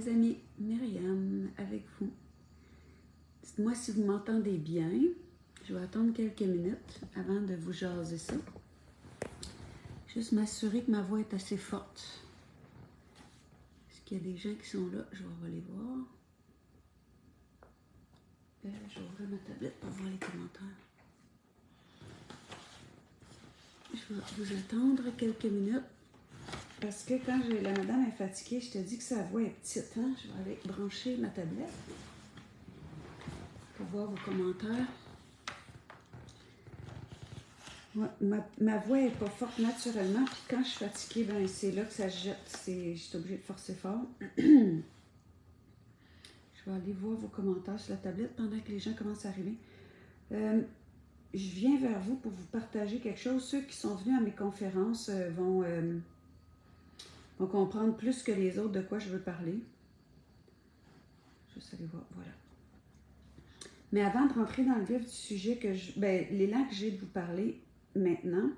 les amis, Myriam avec vous. Dites-moi si vous m'entendez bien. Je vais attendre quelques minutes avant de vous jaser ça. Juste m'assurer que ma voix est assez forte. Est-ce qu'il y a des gens qui sont là? Je vais aller voir. Je vais ouvrir ma tablette pour voir les commentaires. Je vais vous attendre quelques minutes. Parce que quand la madame est fatiguée, je te dis que sa voix est petite. Hein? Je vais aller brancher ma tablette pour voir vos commentaires. Ouais, ma voix n'est pas forte naturellement. Puis quand je suis fatiguée, ben, c'est là que ça se jette. Je suis obligée de forcer fort. Je vais aller voir vos commentaires sur la tablette pendant que les gens commencent à arriver. Je viens vers vous pour vous partager quelque chose. Ceux qui sont venus à mes conférences vont comprendre plus que les autres de quoi je veux parler. Juste aller voir, voilà. Mais avant de rentrer dans le vif du sujet, l'élan que j'ai de vous parler maintenant.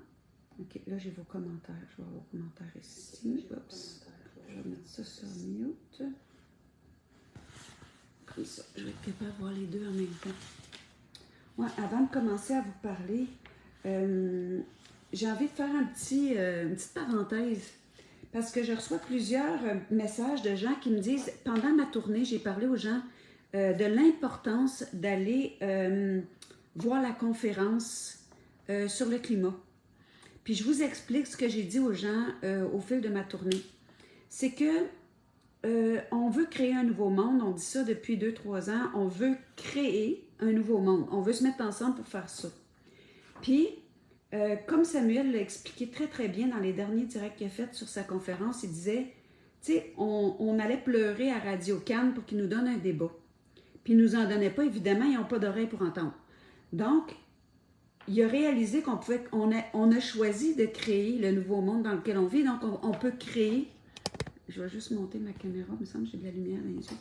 Ok, là j'ai vos commentaires. Je vais voir vos commentaires ici. Oups. Je vais mettre ça sur mute. Comme ça, je vais être capable de voir les deux en même temps. Ouais, avant de commencer à vous parler, j'ai envie de faire une petite parenthèse. Parce que je reçois plusieurs messages de gens qui me disent, pendant ma tournée, j'ai parlé aux gens de l'importance d'aller voir la conférence sur le climat. Puis je vous explique ce que j'ai dit aux gens au fil de ma tournée. C'est que on veut créer un nouveau monde, on dit ça depuis 2-3 ans, on veut créer un nouveau monde, on veut se mettre ensemble pour faire ça. Puis, comme Samuel l'a expliqué très très bien dans les derniers directs qu'il a fait sur sa conférence, il disait, tu sais, on allait pleurer à Radio Cannes pour qu'il nous donne un débat. Puis il ne nous en donnait pas, évidemment, ils n'ont pas d'oreille pour entendre. Donc, il a réalisé on a choisi de créer le nouveau monde dans lequel on vit, donc on peut créer, je vais juste monter ma caméra, il me semble que j'ai de la lumière dans les yeux.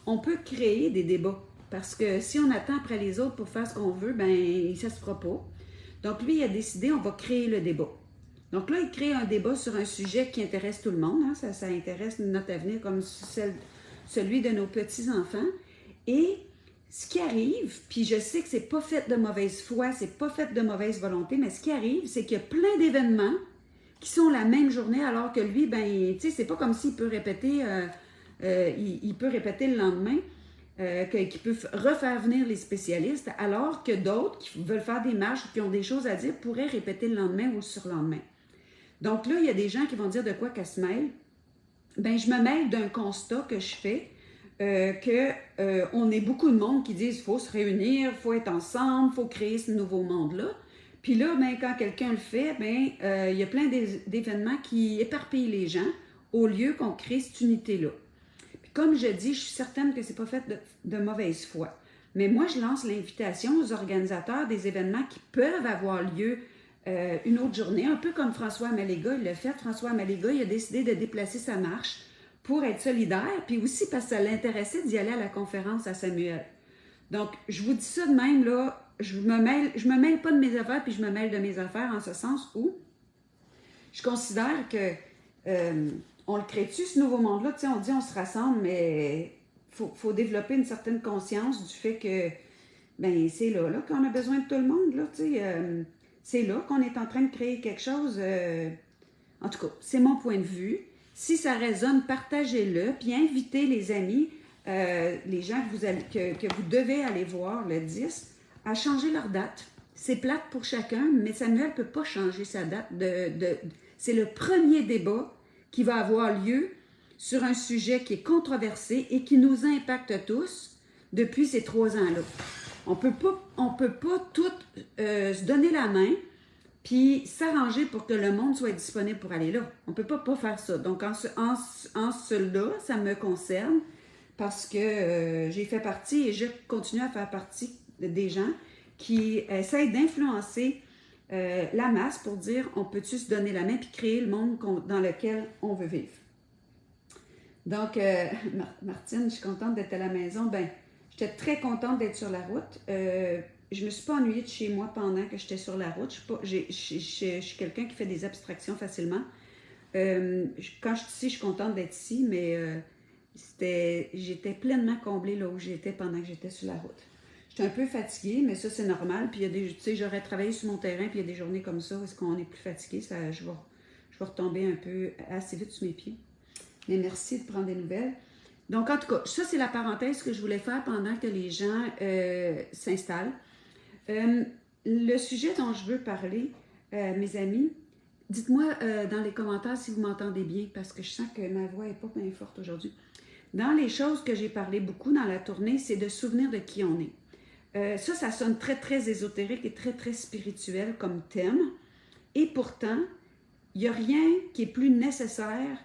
On peut créer des débats, parce que si on attend après les autres pour faire ce qu'on veut, ben ça ne se fera pas. Donc, lui, il a décidé, on va créer le débat. Donc là, il crée un débat sur un sujet qui intéresse tout le monde. Hein? Ça intéresse notre avenir comme celui de nos petits-enfants. Et ce qui arrive, puis je sais que c'est pas fait de mauvaise foi, c'est pas fait de mauvaise volonté, mais ce qui arrive, c'est qu'il y a plein d'événements qui sont la même journée, alors que lui, ben, tu sais, c'est pas comme s'il peut répéter, il peut répéter le lendemain. Qui peuvent refaire venir les spécialistes, alors que d'autres qui veulent faire des marches ou qui ont des choses à dire pourraient répéter le lendemain ou le surlendemain. Donc là, il y a des gens qui vont dire de quoi qu'elle se mêle. Ben, je me mêle d'un constat que je fais, qu'on est beaucoup de monde qui disent qu'il faut se réunir, il faut être ensemble, il faut créer ce nouveau monde-là. Puis là, ben, quand quelqu'un le fait, ben, il y a plein d'événements qui éparpillent les gens au lieu qu'on crée cette unité-là. Comme je dis, je suis certaine que ce n'est pas fait de mauvaise foi. Mais moi, je lance l'invitation aux organisateurs des événements qui peuvent avoir lieu une autre journée, un peu comme François Amaléga, il l'a fait. François Amaléga, il a décidé de déplacer sa marche pour être solidaire, puis aussi parce que ça l'intéressait d'y aller à la conférence à Samuel. Donc, je vous dis ça de même, là, je me mêle pas de mes affaires, puis je me mêle de mes affaires en ce sens où je considère que... on le crée-tu, ce nouveau monde-là? Tu sais, on dit on se rassemble, mais il faut développer une certaine conscience du fait que ben c'est là qu'on a besoin de tout le monde. Là, tu sais, c'est là qu'on est en train de créer quelque chose. En tout cas, c'est mon point de vue. Si ça résonne, partagez-le, puis invitez les amis, les gens que vous devez aller voir le 10, à changer leur date. C'est plate pour chacun, mais Samuel ne peut pas changer sa date. C'est le premier débat qui va avoir lieu sur un sujet qui est controversé et qui nous impacte tous depuis ces 3 ans-là. On peut pas tout se donner la main puis s'arranger pour que le monde soit disponible pour aller là. On ne peut pas faire ça. Donc, en cela, ça me concerne parce que j'ai fait partie et je continue à faire partie des gens qui essayent d'influencer la masse pour dire on peut-tu se donner la main puis créer le monde dans lequel on veut vivre. Donc, Martine, je suis contente d'être à la maison. Ben, j'étais très contente d'être sur la route. Je ne me suis pas ennuyée de chez moi pendant que j'étais sur la route. Je suis quelqu'un qui fait des abstractions facilement. Quand je suis ici, je suis contente d'être ici, mais J'étais pleinement comblée là où j'étais pendant que j'étais sur la route. J'étais un peu fatiguée, mais ça, c'est normal. Puis, il y a tu sais, j'aurais travaillé sur mon terrain, puis il y a des journées comme ça où est-ce qu'on est plus fatigué. Je vais retomber un peu assez vite sur mes pieds. Mais merci de prendre des nouvelles. Donc, en tout cas, ça, c'est la parenthèse que je voulais faire pendant que les gens s'installent. Le sujet dont je veux parler, mes amis, dites-moi dans les commentaires si vous m'entendez bien, parce que je sens que ma voix n'est pas bien forte aujourd'hui. Dans les choses que j'ai parlé beaucoup dans la tournée, c'est de se souvenir de qui on est. Ça sonne très, très ésotérique et très, très spirituel comme thème. Et pourtant, il n'y a rien qui est plus nécessaire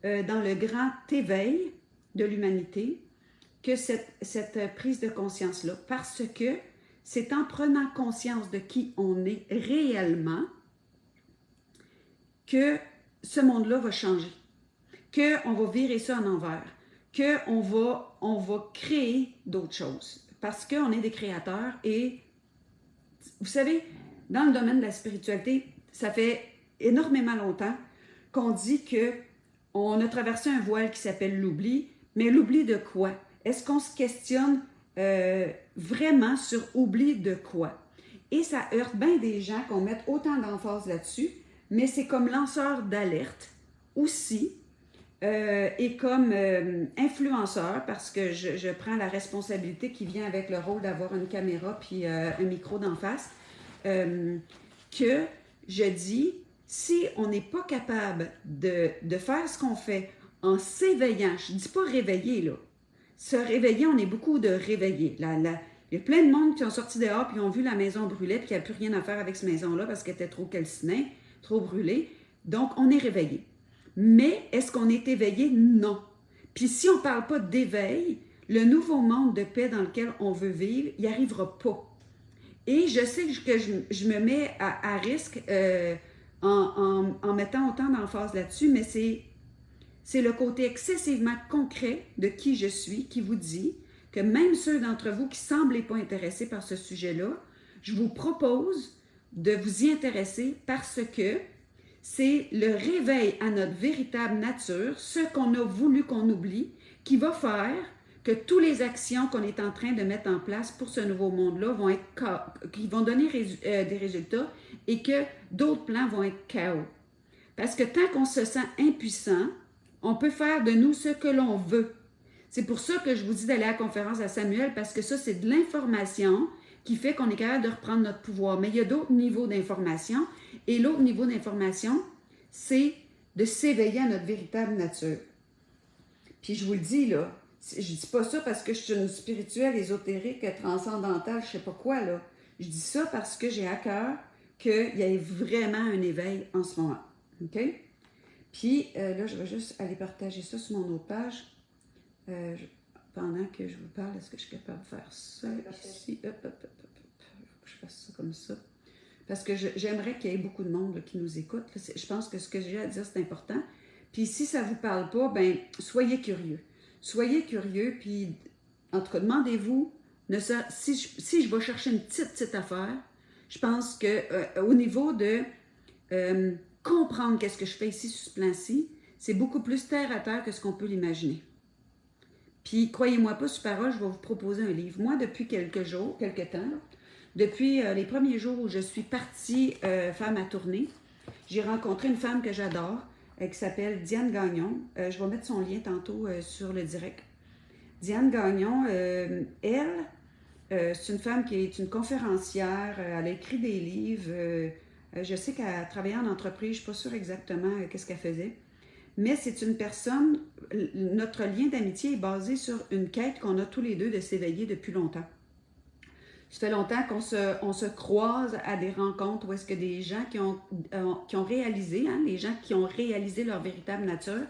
dans le grand éveil de l'humanité que cette prise de conscience-là. Parce que c'est en prenant conscience de qui on est réellement que ce monde-là va changer, qu'on va virer ça en envers, qu'on va créer d'autres choses. Parce qu'on est des créateurs et, vous savez, dans le domaine de la spiritualité, ça fait énormément longtemps qu'on dit qu'on a traversé un voile qui s'appelle l'oubli, mais l'oubli de quoi? Est-ce qu'on se questionne vraiment sur oubli de quoi? Et ça heurte bien des gens qu'on mette autant d'emphase là-dessus, mais c'est comme lanceur d'alerte aussi, et comme influenceur, parce que je prends la responsabilité qui vient avec le rôle d'avoir une caméra puis un micro d'en face, que je dis, si on n'est pas capable de faire ce qu'on fait en s'éveillant, je ne dis pas réveiller, là. Se réveiller, on est beaucoup de réveiller. Il y a plein de monde qui ont sorti dehors puis ont vu la maison brûler puis qui n'a plus rien à faire avec cette maison-là parce qu'elle était trop calcinée, trop brûlée. Donc, on est réveillé. Mais est-ce qu'on est éveillé? Non. Puis si on ne parle pas d'éveil, le nouveau monde de paix dans lequel on veut vivre, il n'y arrivera pas. Et je sais que je me mets à risque en mettant autant d'emphase là-dessus, mais c'est le côté excessivement concret de qui je suis qui vous dit que même ceux d'entre vous qui ne semblez pas intéressés par ce sujet-là, je vous propose de vous y intéresser parce que c'est le réveil à notre véritable nature, ce qu'on a voulu qu'on oublie, qui va faire que toutes les actions qu'on est en train de mettre en place pour ce nouveau monde-là qui vont donner des résultats et que d'autres plans vont être chaos. Parce que tant qu'on se sent impuissant, on peut faire de nous ce que l'on veut. C'est pour ça que je vous dis d'aller à la conférence à Samuel, parce que ça, c'est de l'information qui fait qu'on est capable de reprendre notre pouvoir. Mais il y a d'autres niveaux d'information. Et l'autre niveau d'information, c'est de s'éveiller à notre véritable nature. Puis je vous le dis, là, je dis pas ça parce que je suis une spirituelle, ésotérique, transcendantale, je sais pas quoi, là. Je dis ça parce que j'ai à cœur qu'il y ait vraiment un éveil en ce moment. OK? Puis là, je vais juste aller partager ça sur mon autre page. Pendant que je vous parle, est-ce que je suis capable de faire ça ici? Hop, hop, hop, hop, hop. Faut que je fasse ça comme ça. Parce que j'aimerais qu'il y ait beaucoup de monde là, qui nous écoute. Je pense que ce que j'ai à dire, c'est important. Puis si ça ne vous parle pas, ben soyez curieux. Soyez curieux, puis en tout cas, demandez-vous, si je vais chercher une petite affaire, je pense que au niveau de comprendre qu'est-ce que je fais ici sur ce plan-ci, c'est beaucoup plus terre à terre que ce qu'on peut l'imaginer. Puis, croyez-moi pas sur parole, je vais vous proposer un livre. Moi, depuis quelques temps, là, depuis les premiers jours où je suis partie faire ma tournée, j'ai rencontré une femme que j'adore, qui s'appelle Diane Gagnon. Je vais mettre son lien tantôt sur le direct. Diane Gagnon, elle, c'est une femme qui est une conférencière. Elle a écrit des livres. Je sais qu'elle travaillait en entreprise. Je ne suis pas sûre exactement qu'est-ce qu'elle faisait. Mais c'est une personne, notre lien d'amitié est basé sur une quête qu'on a tous les deux de s'éveiller depuis longtemps. Ça fait longtemps qu'on se croise à des rencontres où est-ce que des gens qui ont réalisé, les gens qui ont réalisé leur véritable nature,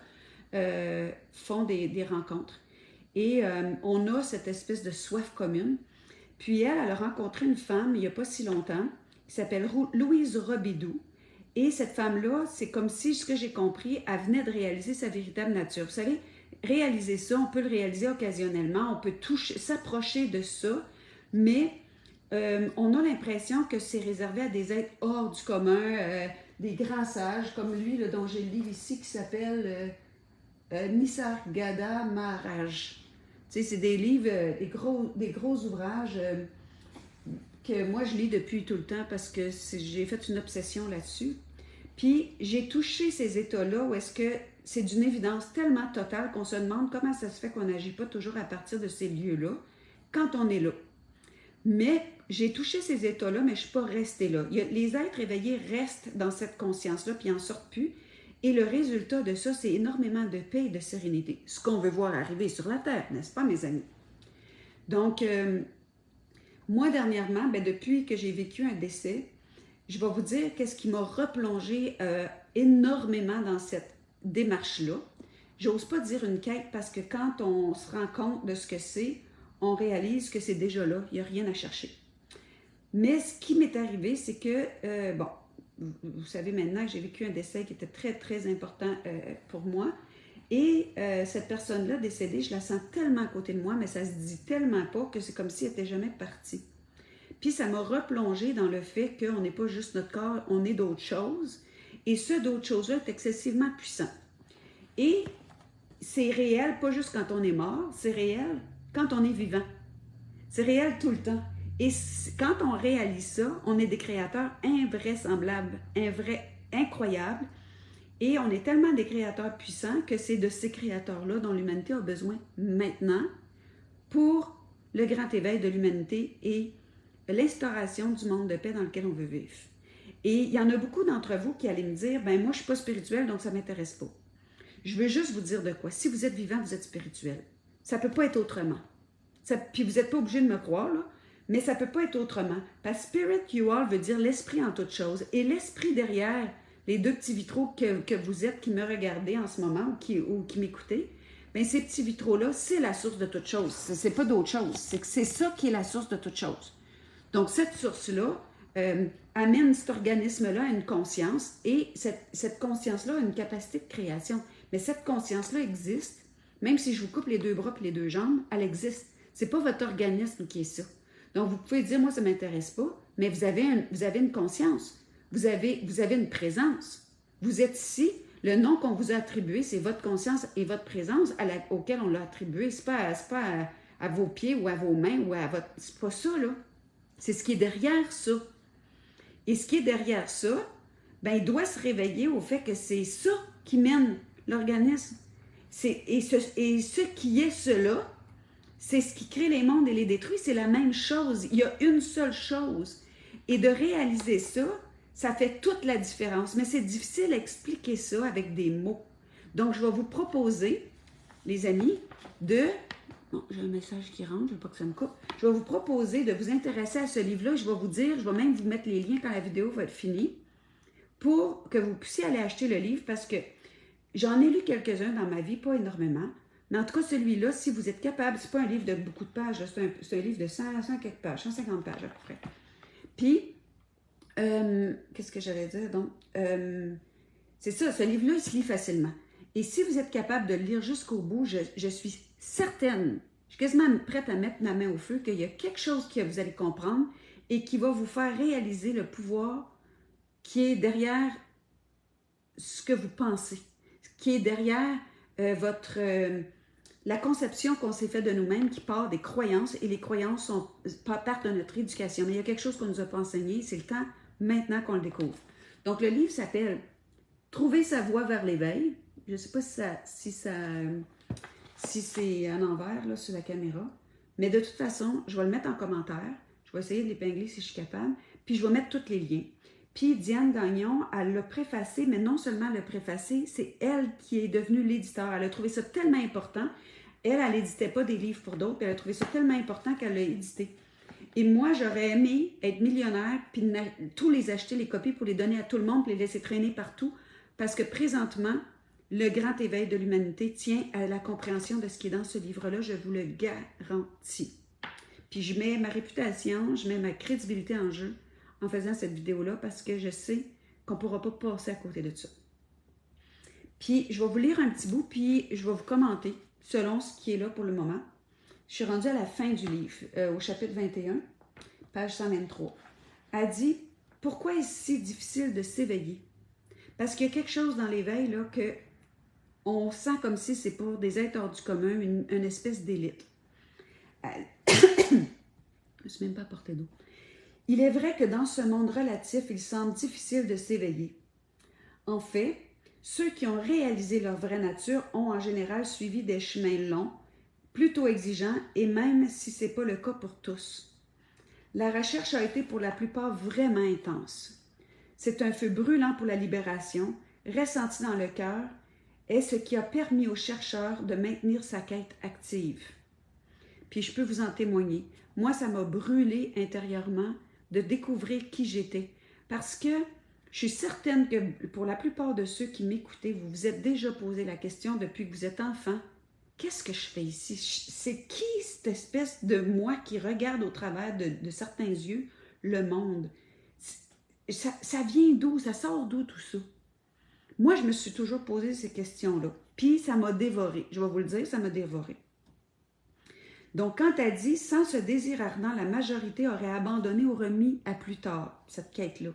font des rencontres. Et on a cette espèce de soif commune. Puis elle a rencontré une femme il n'y a pas si longtemps qui s'appelle Louise Robidoux. Et cette femme-là, c'est comme si, ce que j'ai compris, elle venait de réaliser sa véritable nature. Vous savez, réaliser ça, on peut le réaliser occasionnellement, on peut s'approcher de ça, mais on a l'impression que c'est réservé à des êtres hors du commun, des grands sages, comme lui, là, dont j'ai le livre ici, qui s'appelle Nisargada Maharaj. Tu sais, c'est des livres, des gros ouvrages que moi je lis depuis tout le temps parce que j'ai fait une obsession là-dessus. Puis j'ai touché ces états-là où est-ce que c'est d'une évidence tellement totale qu'on se demande comment ça se fait qu'on n'agit pas toujours à partir de ces lieux-là quand on est là. Mais j'ai touché ces états-là, mais je ne suis pas restée là. Les êtres éveillés restent dans cette conscience-là, puis ils n'en sortent plus. Et le résultat de ça, c'est énormément de paix et de sérénité. Ce qu'on veut voir arriver sur la Terre, n'est-ce pas, mes amis? Donc, moi, dernièrement, depuis que j'ai vécu un décès, je vais vous dire qu'est-ce qui m'a replongé énormément dans cette démarche-là. J'ose pas dire une quête parce que quand on se rend compte de ce que c'est, on réalise que c'est déjà là, il n'y a rien à chercher. Mais ce qui m'est arrivé, c'est que, vous savez maintenant que j'ai vécu un décès qui était très, très important pour moi. Et cette personne-là décédée, je la sens tellement à côté de moi, mais ça se dit tellement pas que c'est comme si elle n'était jamais partie. Puis ça m'a replongé dans le fait qu'on n'est pas juste notre corps, on est d'autres choses. Et ce d'autres choses-là est excessivement puissant. Et c'est réel, pas juste quand on est mort, c'est réel quand on est vivant. C'est réel tout le temps. Et quand on réalise ça, on est des créateurs invraisemblables, incroyables. Et on est tellement des créateurs puissants que c'est de ces créateurs-là dont l'humanité a besoin maintenant pour le grand éveil de l'humanité et l'instauration du monde de paix dans lequel on veut vivre. Et il y en a beaucoup d'entre vous qui allaient me dire, moi je ne suis pas spirituel, donc ça ne m'intéresse pas. Je veux juste vous dire de quoi. Si vous êtes vivant, vous êtes spirituel. Ça ne peut pas être autrement. Puis vous n'êtes pas obligé de me croire, là, mais ça ne peut pas être autrement. Parce que spirit you are veut dire l'esprit en toute chose. Et l'esprit derrière les deux petits vitraux que vous êtes, qui me regardez en ce moment ou qui m'écoutez, ces petits vitraux-là, c'est la source de toute chose. C'est pas d'autre chose. C'est ça qui est la source de toute chose. Donc, cette source-là amène cet organisme-là à une conscience et cette conscience-là a une capacité de création. Mais cette conscience-là existe, même si je vous coupe les deux bras et les deux jambes, elle existe. C'est pas votre organisme qui est ça. Donc, vous pouvez dire, moi, ça ne m'intéresse pas, mais vous avez une conscience. Vous avez une présence. Vous êtes ici. Le nom qu'on vous a attribué, c'est votre conscience et votre présence auquel on l'a attribué. C'est pas à vos pieds ou à vos mains ou à votre... C'est pas ça, là. C'est ce qui est derrière ça. Et ce qui est derrière ça, il doit se réveiller au fait que c'est ça qui mène l'organisme. Et ce qui est cela, c'est ce qui crée les mondes et les détruit. C'est la même chose. Il y a une seule chose. Et de réaliser ça, ça fait toute la différence. Mais c'est difficile à expliquer ça avec des mots. Donc, je vais vous proposer, les amis, Bon, j'ai un message qui rentre, je ne veux pas que ça me coupe. Je vais vous proposer de vous intéresser à ce livre-là. Je vais vous dire, je vais même vous mettre les liens quand la vidéo va être finie pour que vous puissiez aller acheter le livre parce que j'en ai lu quelques-uns dans ma vie, pas énormément. Mais en tout cas, celui-là, si vous êtes capable, c'est pas un livre de beaucoup de pages, c'est un livre de 100 quelques pages, 150 pages à peu près. Puis, qu'est-ce que j'allais dire donc? C'est ça, ce livre-là, il se lit facilement. Et si vous êtes capable de le lire jusqu'au bout, je suis certaine, je suis quasiment prête à mettre ma main au feu, qu'il y a quelque chose que vous allez comprendre et qui va vous faire réaliser le pouvoir qui est derrière ce que vous pensez, qui est derrière la conception qu'on s'est fait de nous-mêmes qui part des croyances, et les croyances partent de notre éducation. Mais il y a quelque chose qu'on ne nous a pas enseigné, c'est le temps maintenant qu'on le découvre. Donc, le livre s'appelle « Trouver sa voie vers l'éveil ». Je ne sais pas si c'est en envers là, sur la caméra, mais de toute façon, je vais le mettre en commentaire. Je vais essayer de l'épingler si je suis capable, puis je vais mettre tous les liens. Puis Diane Gagnon, elle l'a préfacé, mais non seulement le préfacé, c'est elle qui est devenue l'éditeur. Elle a trouvé ça tellement important. Elle n'éditait pas des livres pour d'autres, puis elle a trouvé ça tellement important qu'elle l'a édité. Et moi, j'aurais aimé être millionnaire, puis tous les acheter, les copies, pour les donner à tout le monde, puis les laisser traîner partout, parce que présentement, le grand éveil de l'humanité tient à la compréhension de ce qui est dans ce livre-là, je vous le garantis. Puis je mets ma réputation, je mets ma crédibilité en jeu en faisant cette vidéo-là parce que je sais qu'on ne pourra pas passer à côté de ça. Puis je vais vous lire un petit bout, puis je vais vous commenter selon ce qui est là pour le moment. Je suis rendue à la fin du livre, au chapitre 21, page 123. Elle dit « Pourquoi est-ce si difficile de s'éveiller? » Parce qu'il y a quelque chose dans l'éveil là que on sent comme si c'est pour des êtres hors du commun, une espèce d'élite. Je ne suis même pas apporté d'eau. Il est vrai que dans ce monde relatif, il semble difficile de s'éveiller. En fait, ceux qui ont réalisé leur vraie nature ont en général suivi des chemins longs, plutôt exigeants, et même si ce n'est pas le cas pour tous. La recherche a été pour la plupart vraiment intense. C'est un feu brûlant pour la libération, ressenti dans le cœur, est ce qui a permis au chercheur de maintenir sa quête active. Puis je peux vous en témoigner. Moi, ça m'a brûlé intérieurement de découvrir qui j'étais. Parce que je suis certaine que pour la plupart de ceux qui m'écoutaient, vous vous êtes déjà posé la question depuis que vous êtes enfant. Qu'est-ce que je fais ici? C'est qui cette espèce de moi qui regarde au travers de certains yeux le monde? Ça vient d'où? Ça sort d'où tout ça? Moi, je me suis toujours posé ces questions-là. Puis ça m'a dévoré. Je vais vous le dire, ça m'a dévoré. Donc, quand elle dit « Sans ce désir ardent, la majorité aurait abandonné ou remis à plus tard » cette quête-là.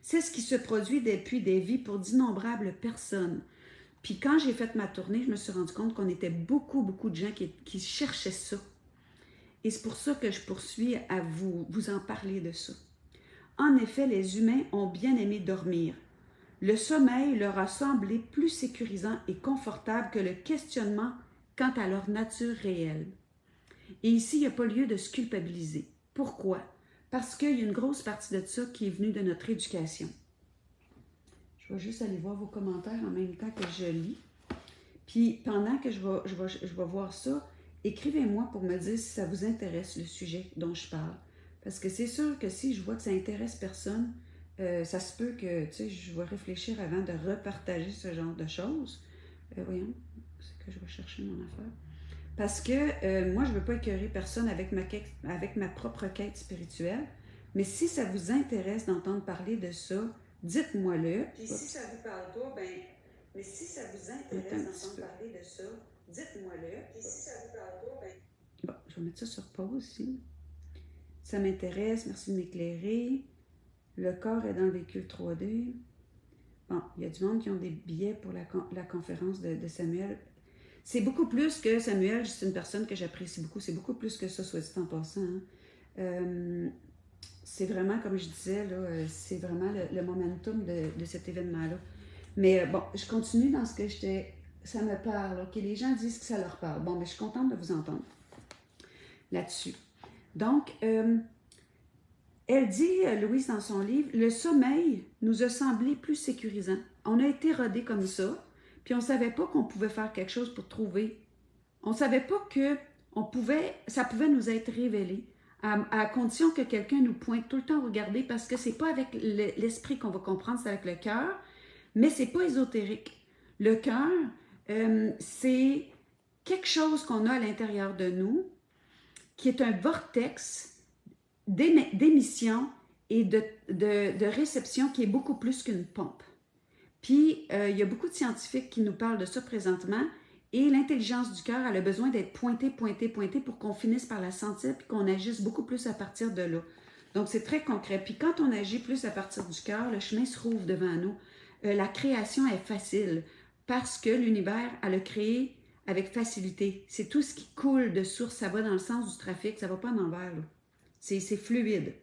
C'est ce qui se produit depuis des vies pour d'innombrables personnes. Puis quand j'ai fait ma tournée, je me suis rendu compte qu'on était beaucoup de gens qui cherchaient ça. Et c'est pour ça que je poursuis à vous en parler de ça. En effet, les humains ont bien aimé dormir. Le sommeil leur a semblé plus sécurisant et confortable que le questionnement quant à leur nature réelle. Et ici, il n'y a pas lieu de se culpabiliser. Pourquoi? Parce qu'il y a une grosse partie de ça qui est venue de notre éducation. Je vais juste aller voir vos commentaires en même temps que je lis. Puis pendant que je vais voir ça, écrivez-moi pour me dire si ça vous intéresse le sujet dont je parle. Parce que c'est sûr que si je vois que ça intéresse personne, ça se peut que je vais réfléchir avant de repartager ce genre de choses. Voyons, c'est que je vais chercher mon affaire. Parce que moi, je ne veux pas écœurer personne avec ma propre quête spirituelle. Mais si ça vous intéresse d'entendre parler de ça, dites-moi-le. Puis si ça ne vous parle pas, mais si ça vous intéresse d'entendre parler de ça, dites-moi-le. Puis si ça ne vous parle pas, bon, je vais mettre ça sur pause ici. Ça m'intéresse, merci de m'éclairer. Le corps est dans le véhicule 3D. Bon, il y a du monde qui ont des billets pour la conférence de Samuel. C'est beaucoup plus que Samuel, c'est une personne que j'apprécie beaucoup. C'est beaucoup plus que ça, soit dit en passant. Hein. C'est vraiment, comme je disais, là, c'est vraiment le momentum de cet événement-là. Mais bon, je continue dans ce que ça me parle. OK, les gens disent que ça leur parle. Bon, mais je suis contente de vous entendre là-dessus. Donc, elle dit, Louise, dans son livre, « Le sommeil nous a semblé plus sécurisant. On a été rodés comme ça. Puis on ne savait pas qu'on pouvait faire quelque chose pour trouver. On ne savait pas que ça pouvait nous être révélé, à condition que quelqu'un nous pointe tout le temps à regarder, parce que ce n'est pas avec l'esprit qu'on va comprendre, c'est avec le cœur, mais ce n'est pas ésotérique. Le cœur, c'est quelque chose qu'on a à l'intérieur de nous, qui est un vortex d'émission et de réception qui est beaucoup plus qu'une pompe. Puis, il y a beaucoup de scientifiques qui nous parlent de ça présentement. Et l'intelligence du cœur, elle a besoin d'être pointée pour qu'on finisse par la sentir puis qu'on agisse beaucoup plus à partir de là. Donc, c'est très concret. Puis, quand on agit plus à partir du cœur, le chemin se rouvre devant nous. La création est facile parce que l'univers, elle a créé avec facilité. C'est tout ce qui coule de source. Ça va dans le sens du trafic. Ça ne va pas en envers. C'est fluide.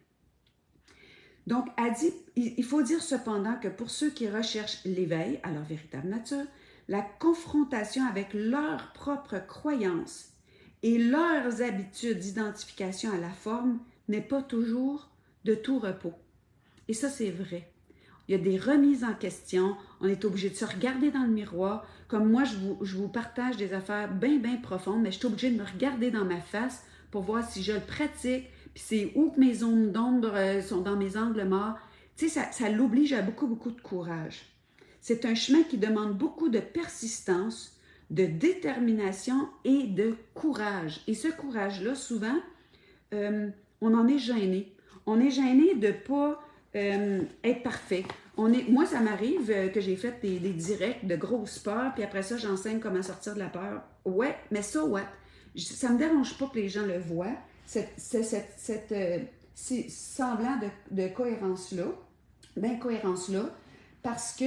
Donc, elle dit, il faut dire cependant que pour ceux qui recherchent l'éveil à leur véritable nature, la confrontation avec leurs propres croyances et leurs habitudes d'identification à la forme n'est pas toujours de tout repos. Et ça, c'est vrai. Il y a des remises en question, on est obligé de se regarder dans le miroir. Comme moi, je vous partage des affaires bien profondes, mais je suis obligée de me regarder dans ma face pour voir si je le pratique, puis c'est où que mes zones d'ombre sont dans mes angles morts. Tu sais, ça l'oblige à beaucoup de courage. C'est un chemin qui demande beaucoup de persistance, de détermination et de courage. Et ce courage-là, souvent, on en est gêné. On est gêné de ne pas être parfait. Moi, ça m'arrive que j'ai fait des directs de grosses peurs, puis après ça, j'enseigne comment sortir de la peur. Ouais, mais ça, what? Ça ne me dérange pas que les gens le voient, semblant de cohérence-là, d'incohérence-là, parce que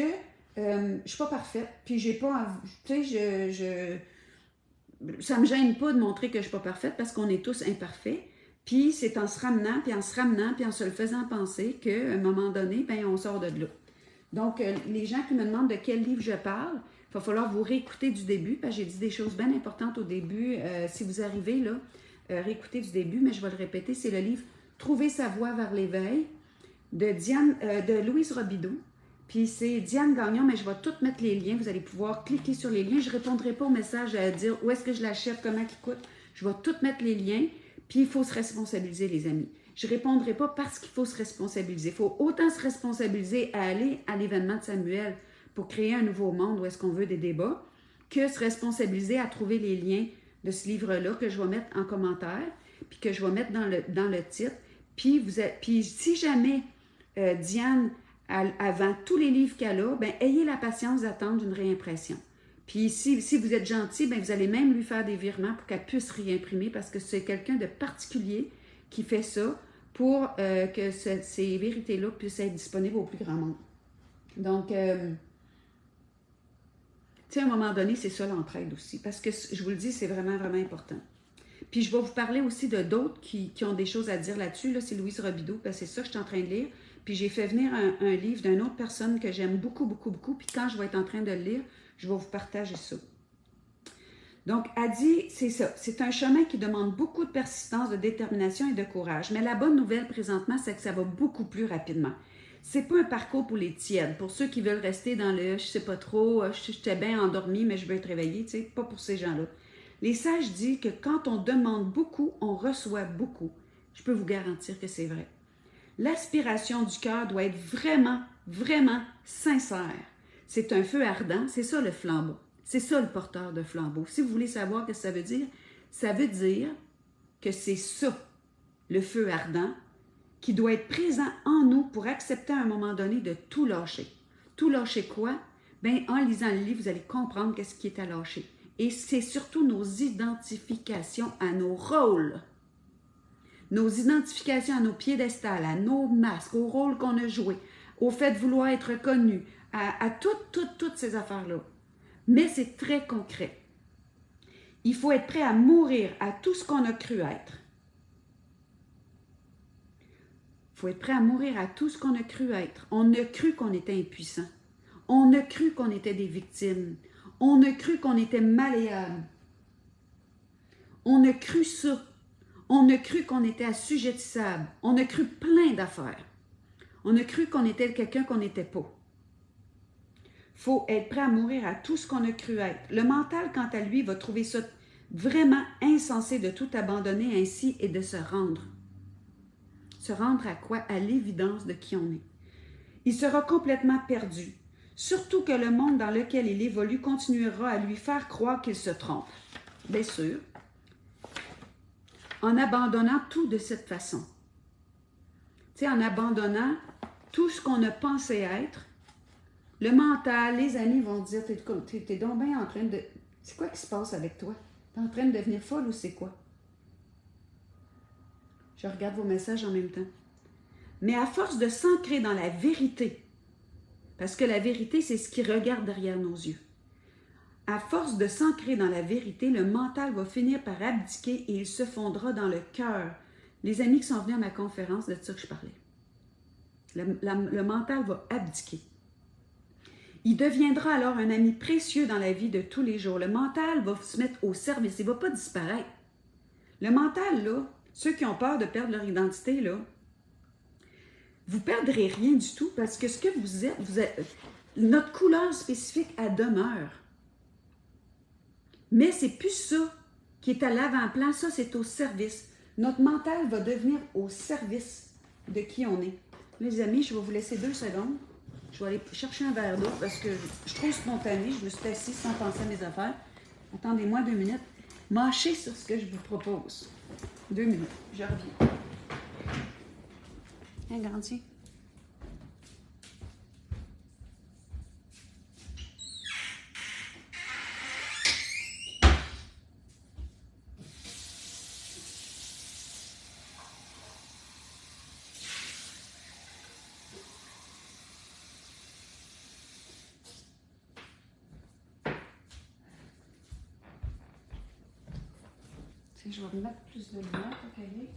je suis pas parfaite, puis j'ai pas, tu sais, ça me gêne pas de montrer que je suis pas parfaite parce qu'on est tous imparfaits. Puis c'est en se ramenant, puis en se ramenant, puis en se le faisant penser qu'à un moment donné, ben on sort de là. Donc, les gens qui me demandent de quel livre je parle, il va falloir vous réécouter du début, parce que j'ai dit des choses bien importantes au début. Si vous arrivez là, réécoutez du début, mais je vais le répéter, c'est le livre Trouver sa voie vers l'éveil de Louise Robideau. Puis c'est Diane Gagnon, mais je vais tout mettre les liens. Vous allez pouvoir cliquer sur les liens. Je ne répondrai pas au message à dire où est-ce que je l'achète, comment il coûte. Je vais tout mettre les liens. Puis il faut se responsabiliser, les amis. Je ne répondrai pas parce qu'il faut se responsabiliser. Il faut autant se responsabiliser à aller à l'événement de Samuel pour créer un nouveau monde où est-ce qu'on veut des débats, que se responsabiliser à trouver les liens de ce livre-là que je vais mettre en commentaire, puis que je vais mettre dans le titre. Puis si jamais Diane, avant tous les livres qu'elle a, ben, ayez la patience d'attendre une réimpression. Puis si vous êtes gentil, ben, vous allez même lui faire des virements pour qu'elle puisse réimprimer parce que c'est quelqu'un de particulier qui fait ça pour que ces vérités-là puissent être disponibles au plus grand nombre. Donc, tu sais, à un moment donné, c'est ça l'entraide aussi. Parce que, je vous le dis, c'est vraiment, vraiment important. Puis je vais vous parler aussi de d'autres qui ont des choses à dire là-dessus. Là, c'est Louise Robideau, parce que c'est ça que je suis en train de lire. Puis j'ai fait venir un livre d'une autre personne que j'aime beaucoup, beaucoup, beaucoup. Puis quand je vais être en train de le lire, je vais vous partager ça. Donc, elle dit, c'est ça, c'est un chemin qui demande beaucoup de persistance, de détermination et de courage. Mais la bonne nouvelle présentement, c'est que ça va beaucoup plus rapidement. C'est pas un parcours pour les tièdes, pour ceux qui veulent rester dans le je sais pas trop, j'étais bien endormi, mais je veux être réveillé, tu sais, pas pour ces gens-là. Les sages disent que quand on demande beaucoup, on reçoit beaucoup. Je peux vous garantir que c'est vrai. L'aspiration du cœur doit être vraiment, vraiment sincère. C'est un feu ardent, c'est ça le flambeau. C'est ça le porteur de flambeau. Si vous voulez savoir ce que ça veut dire que c'est ça, le feu ardent, qui doit être présent en nous pour accepter à un moment donné de tout lâcher. Tout lâcher quoi? Bien, en lisant le livre, vous allez comprendre qu'est-ce qui est à lâcher. Et c'est surtout nos identifications à nos rôles. Nos identifications à nos piédestals, à nos masques, au rôle qu'on a joué, au fait de vouloir être reconnu, à toutes ces affaires-là. Mais c'est très concret. Il faut être prêt à mourir à tout ce qu'on a cru être. Il faut être prêt à mourir à tout ce qu'on a cru être. On a cru qu'on était impuissant. On a cru qu'on était des victimes. On a cru qu'on était malléable. On a cru ça. On a cru qu'on était assujettissable. On a cru plein d'affaires. On a cru qu'on était quelqu'un qu'on n'était pas. Il faut être prêt à mourir à tout ce qu'on a cru être. Le mental, quant à lui, va trouver ça vraiment insensé de tout abandonner ainsi et de se rendre. Se rendre à quoi? À l'évidence de qui on est. Il sera complètement perdu. Surtout que le monde dans lequel il évolue continuera à lui faire croire qu'il se trompe. Bien sûr. En abandonnant tout de cette façon. Tu sais, en abandonnant tout ce qu'on a pensé être, le mental, les amis vont dire, t'es donc bien en train de... C'est quoi qui se passe avec toi? T'es en train de devenir folle ou c'est quoi? Je regarde vos messages en même temps. Mais à force de s'ancrer dans la vérité, parce que la vérité, c'est ce qui regarde derrière nos yeux. À force de s'ancrer dans la vérité, le mental va finir par abdiquer et il se fondra dans le cœur. Les amis qui sont venus à ma conférence, de ça que je parlais. Le mental va abdiquer. Il deviendra alors un ami précieux dans la vie de tous les jours. Le mental va se mettre au service, il ne va pas disparaître. Le mental, là, ceux qui ont peur de perdre leur identité, là, vous ne perdrez rien du tout parce que ce que vous êtes, notre couleur spécifique, elle demeure. Mais c'est plus ça qui est à l'avant-plan, ça c'est au service. Notre mental va devenir au service de qui on est. Les amis, je vais vous laisser 2 secondes. Je vais aller chercher un verre d'eau parce que je suis trop spontanée. Je me suis assise sans penser à mes affaires. Attendez-moi 2 minutes. Mâchez sur ce que je vous propose. 2 minutes. Je reviens. Un gantier. Tiens, je vais mettre plus de lumière pour cahier.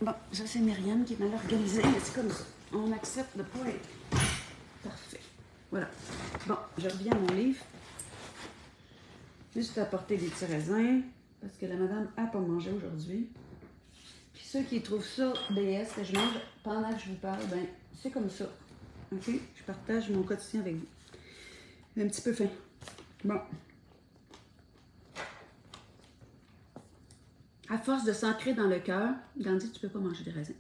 Bon, ça c'est Myriam qui est mal organisée, mais c'est comme ça. On accepte de ne pas être parfait. Voilà. Bon, je reviens à mon livre. Juste apporter des petits raisins, parce que la madame n'a pas mangé aujourd'hui. Puis ceux qui trouvent ça BS, que je mange pendant que je vous parle, ben c'est comme ça. OK? Je partage mon quotidien avec vous. Un petit peu faim. Bon. À force de s'ancrer dans le cœur, Gandhi, tu ne peux pas manger des raisins.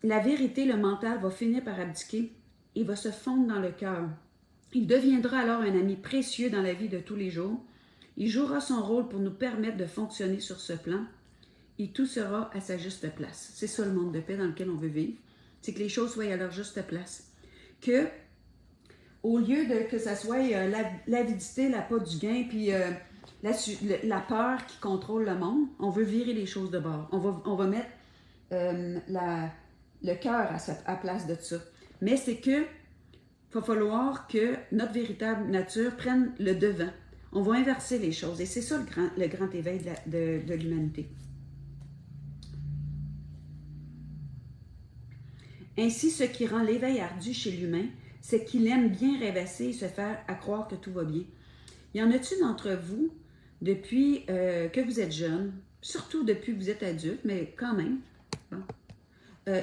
La vérité, le mental, va finir par abdiquer et va se fondre dans le cœur. Il deviendra alors un ami précieux dans la vie de tous les jours. Il jouera son rôle pour nous permettre de fonctionner sur ce plan et tout sera à sa juste place. C'est ça le monde de paix dans lequel on veut vivre. C'est que les choses soient à leur juste place. Que, au lieu de que ça soit l'avidité, la pas du gain, puis la peur qui contrôle le monde, on veut virer les choses de bord. On va mettre le cœur à place de ça. Mais c'est que il va falloir que notre véritable nature prenne le devant. On va inverser les choses. Et c'est ça le grand éveil de l'humanité. Ainsi, ce qui rend l'éveil ardu chez l'humain, c'est qu'il aime bien rêvasser et se faire à croire que tout va bien. Y en a-t-il d'entre vous, depuis que vous êtes jeune, surtout depuis que vous êtes adulte, mais quand même, bon,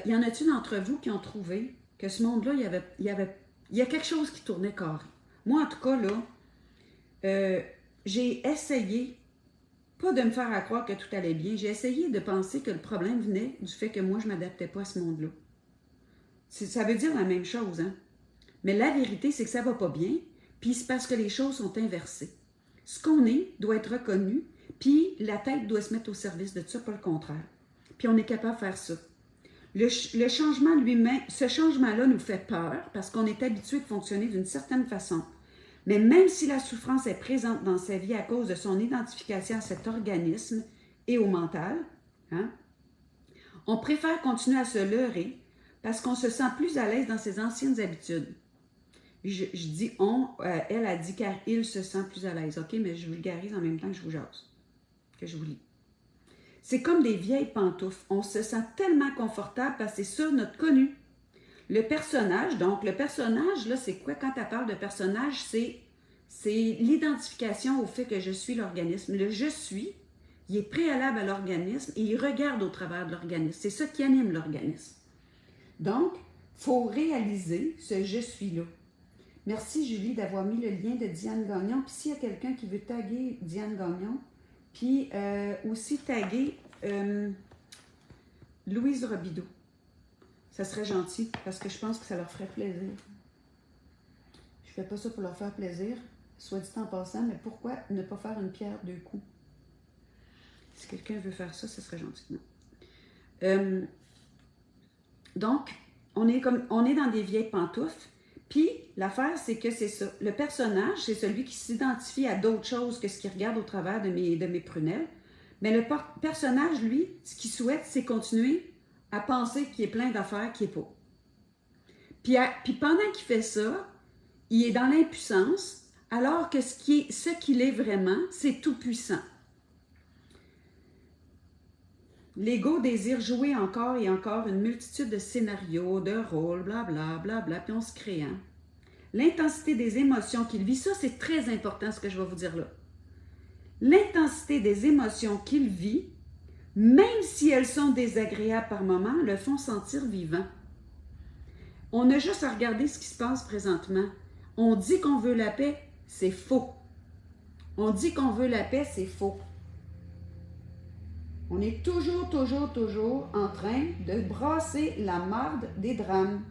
y en a-t-il d'entre vous qui ont trouvé que ce monde-là, il y a quelque chose qui tournait carré? Moi, en tout cas, là, j'ai essayé, pas de me faire à croire que tout allait bien, j'ai essayé de penser que le problème venait du fait que moi, je ne m'adaptais pas à ce monde-là. Ça veut dire la même chose, hein? Mais la vérité, c'est que ça ne va pas bien, puis c'est parce que les choses sont inversées. Ce qu'on est doit être reconnu, puis la tête doit se mettre au service de ça, pas le contraire. Puis on est capable de faire ça. Le changement lui-même, ce changement-là nous fait peur parce qu'on est habitué de fonctionner d'une certaine façon. Mais même si la souffrance est présente dans sa vie à cause de son identification à cet organisme et au mental, hein, on préfère continuer à se leurrer parce qu'on se sent plus à l'aise dans ses anciennes habitudes. Je dis on, elle a dit car il se sent plus à l'aise, ok? Mais je vulgarise en même temps que je vous jase, que je vous lis. C'est comme des vieilles pantoufles. On se sent tellement confortable parce que c'est ça notre connu. Le personnage, donc le personnage, là, c'est quoi? Quand tu parles de personnage, c'est l'identification au fait que je suis l'organisme. Le je suis, il est préalable à l'organisme et il regarde au travers de l'organisme. C'est ça qui anime l'organisme. Donc, il faut réaliser ce je suis-là. Merci Julie d'avoir mis le lien de Diane Gagnon. Puis s'il y a quelqu'un qui veut taguer Diane Gagnon, puis aussi taguer Louise Robideau. Ça serait gentil parce que je pense que ça leur ferait plaisir. Je ne fais pas ça pour leur faire plaisir, soit dit en passant, mais pourquoi ne pas faire une pierre deux coups? Si quelqu'un veut faire ça, ce serait gentil. Non. Donc, on est dans des vieilles pantoufles. Puis, l'affaire, c'est que c'est ça. Le personnage, c'est celui qui s'identifie à d'autres choses que ce qu'il regarde au travers de mes prunelles. Mais le personnage, lui, ce qu'il souhaite, c'est continuer à penser qu'il est plein d'affaires qu'il n'est pas. Puis pendant qu'il fait ça, il est dans l'impuissance, alors que ce qu'il est vraiment, c'est tout puissant. L'ego désire jouer encore et encore une multitude de scénarios, de rôles, blablabla, blablabla, puis on se crée. Hein? L'intensité des émotions qu'il vit, ça c'est très important ce que je vais vous dire là. L'intensité des émotions qu'il vit, même si elles sont désagréables par moments, le font sentir vivant. On a juste à regarder ce qui se passe présentement. On dit qu'on veut la paix, c'est faux. On dit qu'on veut la paix, c'est faux. On est toujours en train de brasser la marde des drames.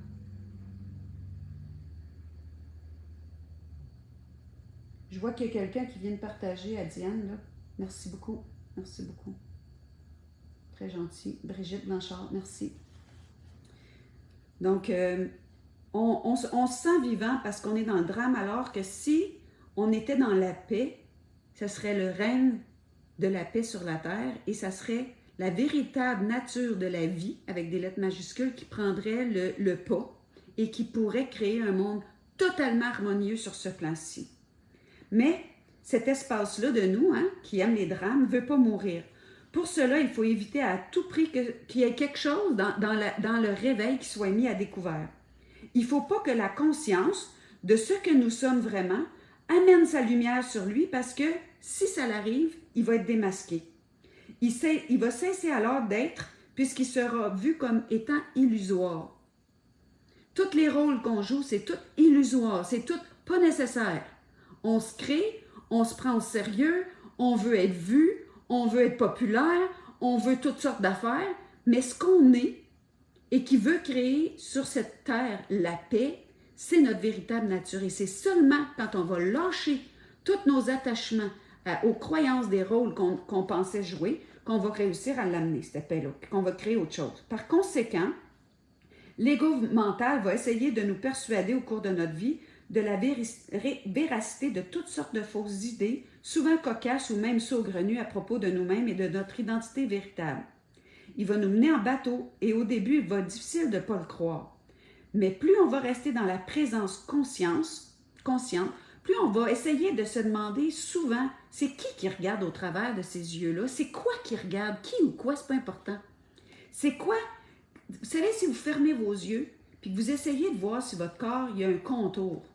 Je vois qu'il y a quelqu'un qui vient de partager à Diane, là. Merci beaucoup. Merci beaucoup. Très gentil. Brigitte Blanchard, merci. Donc, on se sent vivant parce qu'on est dans le drame, alors que si on était dans la paix, ce serait le règne de la paix sur la terre et ça serait la véritable nature de la vie, avec des lettres majuscules, qui prendrait le pas et qui pourrait créer un monde totalement harmonieux sur ce plan-ci. Mais cet espace-là de nous, qui aime les drames, ne veut pas mourir. Pour cela, il faut éviter à tout prix qu'il y ait quelque chose dans le réveil qui soit mis à découvert. Il ne faut pas que la conscience de ce que nous sommes vraiment amène sa lumière sur lui parce que si ça l'arrive, il va être démasqué. Il va cesser alors d'être puisqu'il sera vu comme étant illusoire. Tous les rôles qu'on joue, c'est tout illusoire, c'est tout pas nécessaire. On se crée, on se prend au sérieux, on veut être vu, on veut être populaire, on veut toutes sortes d'affaires, mais ce qu'on est et qui veut créer sur cette terre la paix, c'est notre véritable nature. Et c'est seulement quand on va lâcher tous nos attachements aux croyances des rôles qu'on pensait jouer qu'on va réussir à l'amener, cette paix-là, qu'on va créer autre chose. Par conséquent, l'ego mental va essayer de nous persuader au cours de notre vie de la véracité de toutes sortes de fausses idées, souvent cocasses ou même saugrenues à propos de nous-mêmes et de notre identité véritable. Il va nous mener en bateau et au début, il va être difficile de ne pas le croire. Mais plus on va rester dans la présence consciente, plus on va essayer de se demander souvent, c'est qui regarde au travers de ces yeux-là? C'est quoi qui regarde? Qui ou quoi? C'est pas important. C'est quoi? Vous savez, si vous fermez vos yeux puis que vous essayez de voir si votre corps, il y a un contour.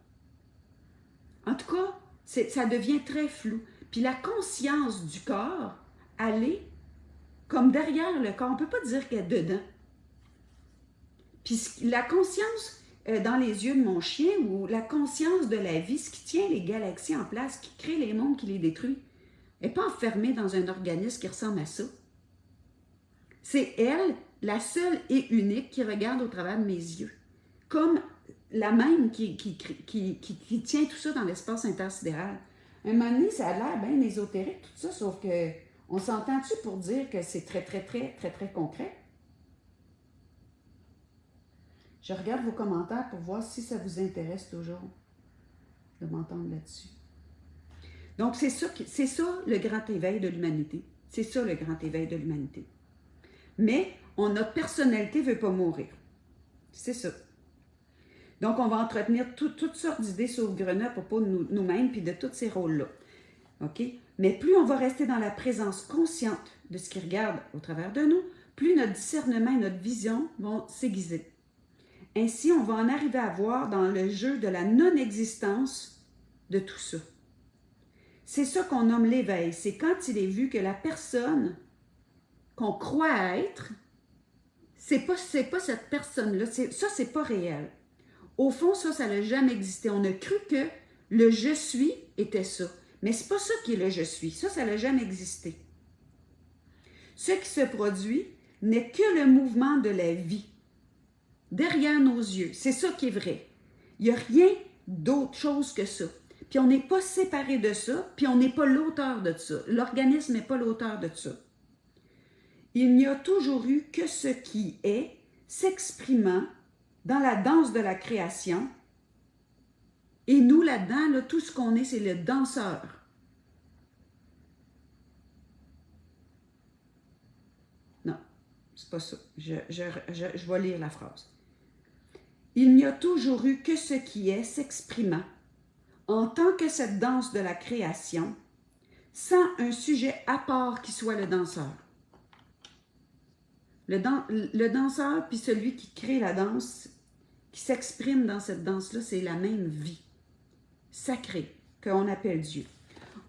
En tout cas, ça devient très flou. Puis la conscience du corps, elle est comme derrière le corps. On ne peut pas dire qu'elle est dedans. Puis la conscience dans les yeux de mon chien ou la conscience de la vie, ce qui tient les galaxies en place, qui crée les mondes, qui les détruit, n'est pas enfermée dans un organisme qui ressemble à ça. C'est elle, la seule et unique, qui regarde au travers de mes yeux. Comme la même qui tient tout ça dans l'espace intersidéral. Un moment donné, ça a l'air bien ésotérique, tout ça, sauf que on s'entend-tu pour dire que c'est très, très, très, très, très concret? Je regarde vos commentaires pour voir si ça vous intéresse toujours de m'entendre là-dessus. Donc, c'est ça le grand éveil de l'humanité. C'est ça le grand éveil de l'humanité. Mais notre personnalité ne veut pas mourir. C'est ça. Donc, on va entretenir toutes sortes d'idées saugrenues à propos de nous-mêmes puis de tous ces rôles-là. OK? Mais plus on va rester dans la présence consciente de ce qui regarde au travers de nous, plus notre discernement et notre vision vont s'aiguiser. Ainsi, on va en arriver à voir dans le jeu de la non-existence de tout ça. C'est ça qu'on nomme l'éveil. C'est quand il est vu que la personne qu'on croit être, c'est pas cette personne-là. Ça, c'est pas réel. Au fond, ça n'a jamais existé. On a cru que le « je suis » était ça. Mais c'est pas ça qui est le « je suis ». Ça n'a jamais existé. Ce qui se produit n'est que le mouvement de la vie. Derrière nos yeux. C'est ça qui est vrai. Il n'y a rien d'autre chose que ça. Puis on n'est pas séparé de ça, puis on n'est pas l'auteur de ça. L'organisme n'est pas l'auteur de ça. Il n'y a toujours eu que ce qui est, s'exprimant dans la danse de la création. Et nous, là-dedans, là, tout ce qu'on est, c'est le danseur. Non, c'est pas ça. Je vais lire la phrase. Il n'y a toujours eu que ce qui est s'exprimant, en tant que cette danse de la création, sans un sujet à part qui soit le danseur. Le danseur puis celui qui crée la danse, qui s'exprime dans cette danse-là, c'est la même vie sacrée qu'on appelle Dieu.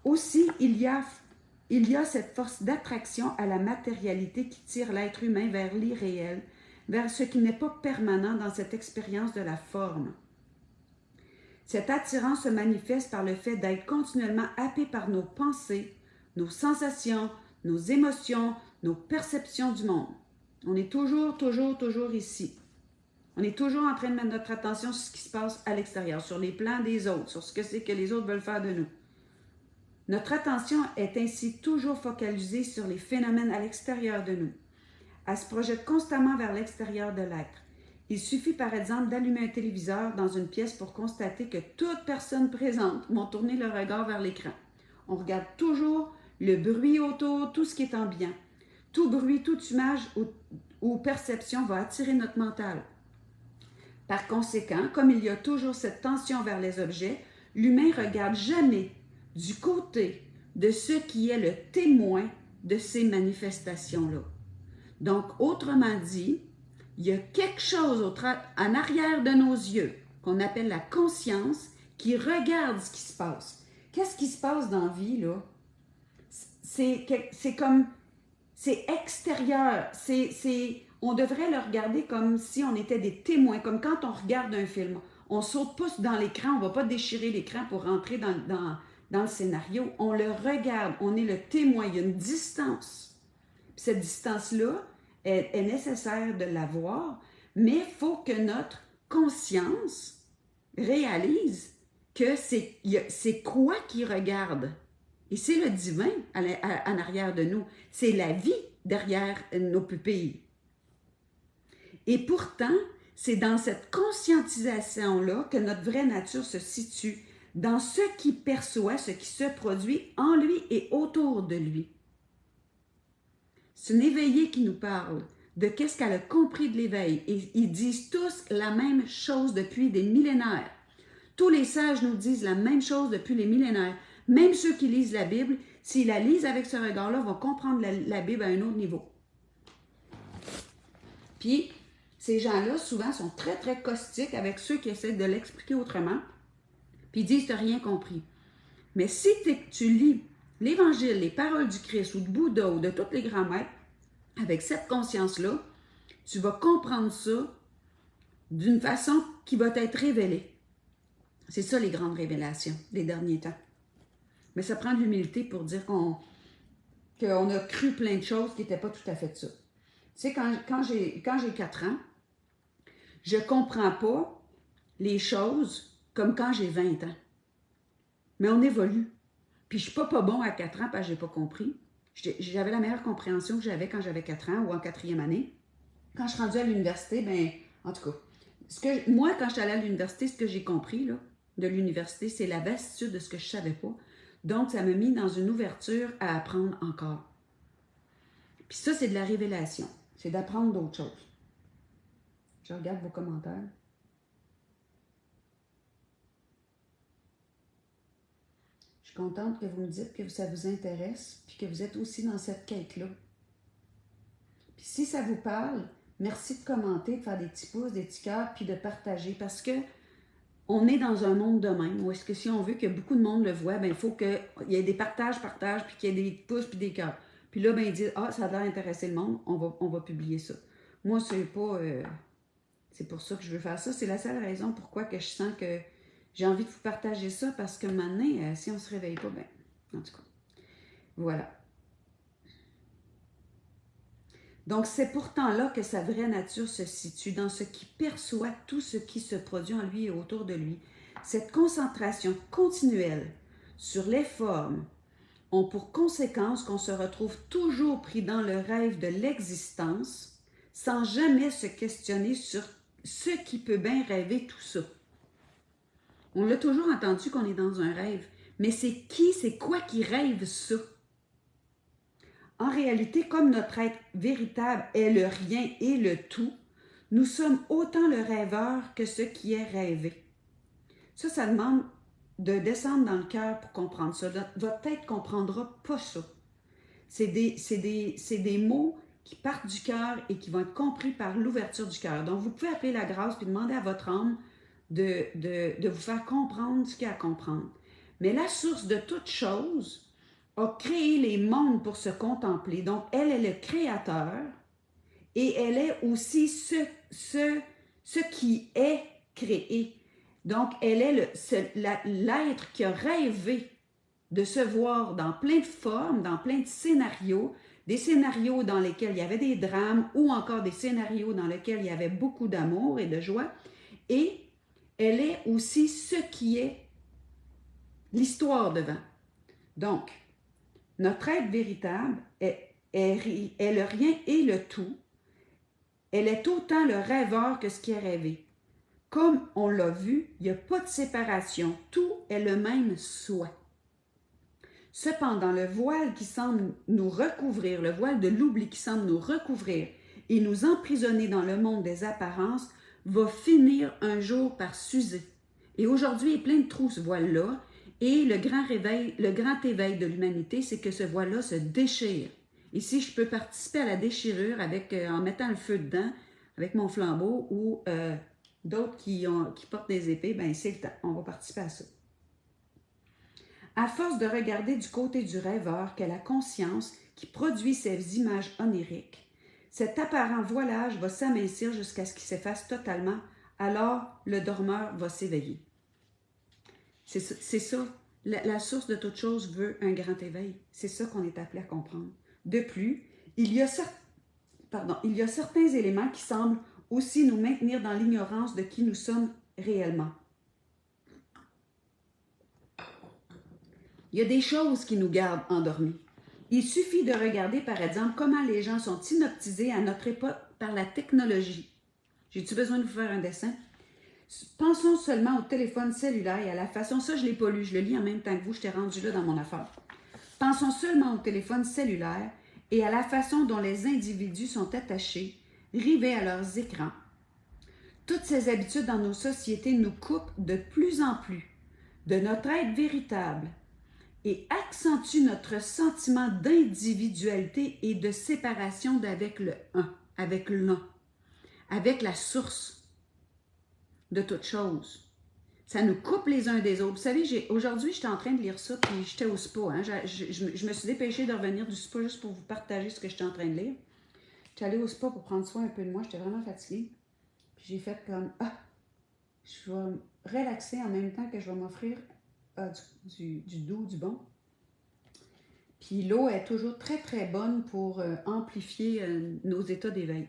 Aussi, il y a cette force d'attraction à la matérialité qui tire l'être humain vers l'irréel, vers ce qui n'est pas permanent dans cette expérience de la forme. Cette attirance se manifeste par le fait d'être continuellement happé par nos pensées, nos sensations, nos émotions, nos perceptions du monde. On est toujours ici. On est toujours en train de mettre notre attention sur ce qui se passe à l'extérieur, sur les plans des autres, sur ce que c'est que les autres veulent faire de nous. Notre attention est ainsi toujours focalisée sur les phénomènes à l'extérieur de nous. Elle se projette constamment vers l'extérieur de l'être. Il suffit par exemple d'allumer un téléviseur dans une pièce pour constater que toute personne présente va tourner le regard vers l'écran. On regarde toujours le bruit autour, tout ce qui est ambiant. Tout bruit, toute image ou perception va attirer notre mental. Par conséquent, comme il y a toujours cette tension vers les objets, l'humain ne regarde jamais du côté de ce qui est le témoin de ces manifestations-là. Donc, autrement dit, il y a quelque chose en arrière de nos yeux, qu'on appelle la conscience, qui regarde ce qui se passe. Qu'est-ce qui se passe dans la vie, là? C'est comme... C'est extérieur. On devrait le regarder comme si on était des témoins, comme quand on regarde un film. On ne saute pas dans l'écran, on ne va pas déchirer l'écran pour rentrer dans le scénario. On le regarde, on est le témoin. Il y a une distance. Puis cette distance-là est nécessaire de l'avoir, mais il faut que notre conscience réalise que c'est quoi qui regarde. Et c'est le divin en arrière de nous. C'est la vie derrière nos pupilles. Et pourtant, c'est dans cette conscientisation-là que notre vraie nature se situe, dans ce qui perçoit, ce qui se produit en lui et autour de lui. C'est une éveillée qui nous parle de qu'est-ce qu'elle a compris de l'éveil. Et ils disent tous la même chose depuis des millénaires. Tous les sages nous disent la même chose depuis les millénaires. Même ceux qui lisent la Bible, s'ils la lisent avec ce regard-là, vont comprendre la Bible à un autre niveau. Puis, ces gens-là, souvent, sont très, très caustiques avec ceux qui essaient de l'expliquer autrement, puis ils disent « tu n'as rien compris ». Mais si tu lis l'Évangile, les paroles du Christ ou de Bouddha ou de tous les grands maîtres, avec cette conscience-là, tu vas comprendre ça d'une façon qui va t'être révélée. C'est ça les grandes révélations des derniers temps. Mais ça prend de l'humilité pour dire qu'on a cru plein de choses qui n'étaient pas tout à fait ça. Tu sais, quand j'ai 4 ans, je ne comprends pas les choses comme quand j'ai 20 ans. Mais on évolue. Puis je ne suis pas bon à 4 ans parce que je n'ai pas compris. J'avais la meilleure compréhension que j'avais quand j'avais 4 ans ou en 4e année. Quand je suis rendue à l'université, ben, en tout cas, moi, quand je suis allée à l'université, ce que j'ai compris là, de l'université, c'est la vastitude de ce que je ne savais pas. Donc, ça m'a mis dans une ouverture à apprendre encore. Puis ça, c'est de la révélation. C'est d'apprendre d'autres choses. Je regarde vos commentaires. Je suis contente que vous me dites que ça vous intéresse, puis que vous êtes aussi dans cette quête-là. Puis si ça vous parle, merci de commenter, de faire des petits pouces, des petits cœurs, puis de partager, parce que on est dans un monde de même, où est-ce que si on veut que beaucoup de monde le voit, ben il faut qu'il y ait des partages, puis qu'il y ait des pouces, puis des cœurs. Puis là, ben ils disent « Ah, ça a l'air d'intéresser le monde, on va publier ça. » Moi, c'est pas... c'est pour ça que je veux faire ça. C'est la seule raison pourquoi que je sens que j'ai envie de vous partager ça, parce que maintenant, si on ne se réveille pas, ben, en tout cas, voilà. Donc, c'est pourtant là que sa vraie nature se situe, dans ce qui perçoit tout ce qui se produit en lui et autour de lui. Cette concentration continuelle sur les formes ont pour conséquence qu'on se retrouve toujours pris dans le rêve de l'existence, sans jamais se questionner sur ce qui peut bien rêver tout ça. On l'a toujours entendu qu'on est dans un rêve, mais c'est quoi qui rêve ça? En réalité, comme notre être véritable est le rien et le tout, nous sommes autant le rêveur que ce qui est rêvé. Ça demande de descendre dans le cœur pour comprendre ça. Votre tête ne comprendra pas ça. C'est des mots qui partent du cœur et qui vont être compris par l'ouverture du cœur. Donc, vous pouvez appeler la grâce puis demander à votre âme de vous faire comprendre ce qu'il y a à comprendre. Mais la source de toute chose a créé les mondes pour se contempler. Donc, elle est le créateur et elle est aussi ce qui est créé. Donc, elle est l'être qui a rêvé de se voir dans plein de formes, dans plein de scénarios, des scénarios dans lesquels il y avait des drames ou encore des scénarios dans lesquels il y avait beaucoup d'amour et de joie. Et elle est aussi ce qui est l'histoire devant. Donc, notre être véritable est le rien et le tout. Elle est autant le rêveur que ce qui est rêvé. Comme on l'a vu, il n'y a pas de séparation. Tout est le même soi. Cependant, le voile qui semble nous recouvrir, le voile de l'oubli qui semble nous recouvrir et nous emprisonner dans le monde des apparences, va finir un jour par s'user. Et aujourd'hui, il est plein de trous, ce voile-là. Et le grand éveil de l'humanité, c'est que ce voile-là se déchire. Et si je peux participer à la déchirure en mettant le feu dedans, avec mon flambeau, ou d'autres qui portent des épées, ben c'est le temps. On va participer à ça. À force de regarder du côté du rêveur qu'est la conscience qui produit ces images oniriques, cet apparent voilage va s'amincir jusqu'à ce qu'il s'efface totalement, alors le dormeur va s'éveiller. C'est ça, la source de toute chose veut un grand éveil. C'est ça qu'on est appelé à comprendre. De plus, il y a certains éléments qui semblent aussi nous maintenir dans l'ignorance de qui nous sommes réellement. Il y a des choses qui nous gardent endormis. Il suffit de regarder, par exemple, comment les gens sont hypnotisés à notre époque par la technologie. J'ai-tu besoin de vous faire un dessin? Pensons seulement au téléphone cellulaire et à la façon, ça je ne l'ai pas lu, je le lis en même temps que vous, je t'ai rendu là dans mon affaire. Pensons seulement au téléphone cellulaire et à la façon dont les individus sont attachés, rivés à leurs écrans. Toutes ces habitudes dans nos sociétés nous coupent de plus en plus de notre être véritable et accentuent notre sentiment d'individualité et de séparation d'avec le un, avec l'un, avec la source de toute chose. Ça nous coupe les uns des autres. Vous savez, aujourd'hui, j'étais en train de lire ça, puis j'étais au spa. Hein? Je me suis dépêchée de revenir du spa juste pour vous partager ce que j'étais en train de lire. J'étais allée au spa pour prendre soin un peu de moi. J'étais vraiment fatiguée. Puis j'ai fait comme, je vais me relaxer en même temps que je vais m'offrir du doux, du bon. Puis l'eau est toujours très, très bonne pour amplifier nos états d'éveil.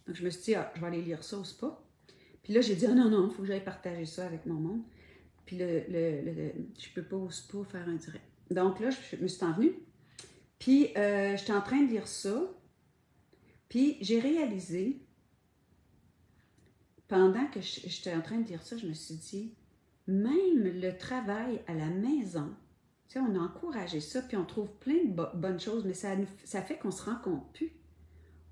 Donc je me suis dit, je vais aller lire ça au spa. Puis là, j'ai dit, non, il faut que j'aille partager ça avec mon monde. Puis je ne peux pas au spa faire un direct. Donc là, je me suis envenue. Puis j'étais en train de lire ça. Puis j'ai réalisé, pendant que j'étais en train de lire ça, je me suis dit, même le travail à la maison, tu sais, on a encouragé ça, puis on trouve plein de bonnes choses, mais ça fait qu'on se rend compte plus.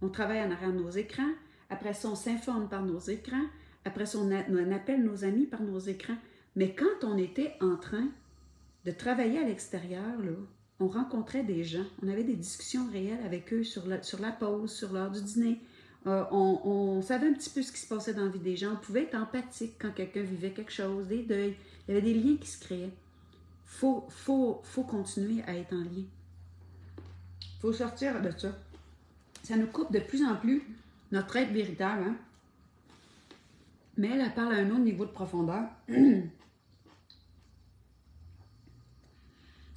On travaille en arrière de nos écrans, après ça, on s'informe par nos écrans, après ça, on appelle nos amis par nos écrans. Mais quand on était en train de travailler à l'extérieur, là, on rencontrait des gens, on avait des discussions réelles avec eux sur la pause, sur l'heure du dîner. On savait un petit peu ce qui se passait dans la vie des gens. On pouvait être empathique quand quelqu'un vivait quelque chose, des deuils. Il y avait des liens qui se créaient. Faut continuer à être en lien. Il faut sortir de ça. Ça nous coupe de plus en plus notre être véritable. Hein? Mais elle parle à un autre niveau de profondeur.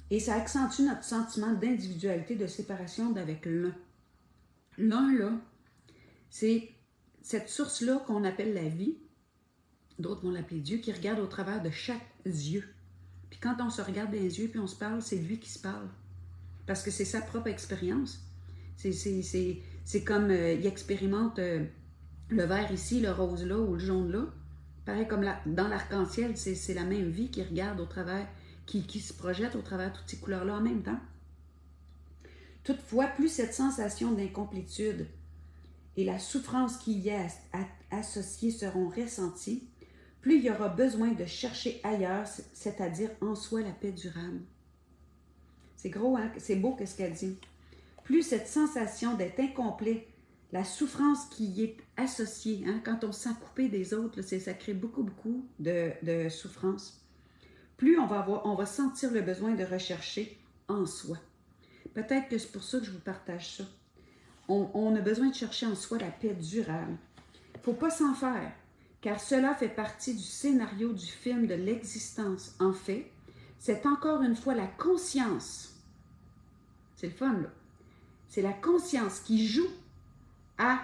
Et ça accentue notre sentiment d'individualité, de séparation d'avec l'un. L'un, là, c'est cette source-là qu'on appelle la vie. D'autres vont l'appeler Dieu, qui regarde au travers de chaque yeux. Puis quand on se regarde dans les yeux puis on se parle, c'est lui qui se parle. Parce que c'est sa propre expérience. C'est comme il expérimente le vert ici, le rose là ou le jaune là. Pareil comme dans l'arc-en-ciel, c'est la même vie qui regarde au travers, qui se projette au travers de toutes ces couleurs-là en même temps. Toutefois, plus cette sensation d'incomplétude et la souffrance qui y est associée seront ressenties, plus il y aura besoin de chercher ailleurs, c'est-à-dire en soi la paix durable. C'est gros, hein? C'est beau ce qu'elle dit. Plus cette sensation d'être incomplet, la souffrance qui y est associée, hein? Quand on se sent coupé des autres, là, ça crée beaucoup de souffrance. Plus on va sentir le besoin de rechercher en soi. Peut-être que c'est pour ça que je vous partage ça. On a besoin de chercher en soi la paix durable. Il ne faut pas s'en faire, car cela fait partie du scénario du film de l'existence. En fait, c'est encore une fois la conscience. C'est le fun, là. C'est la conscience qui joue à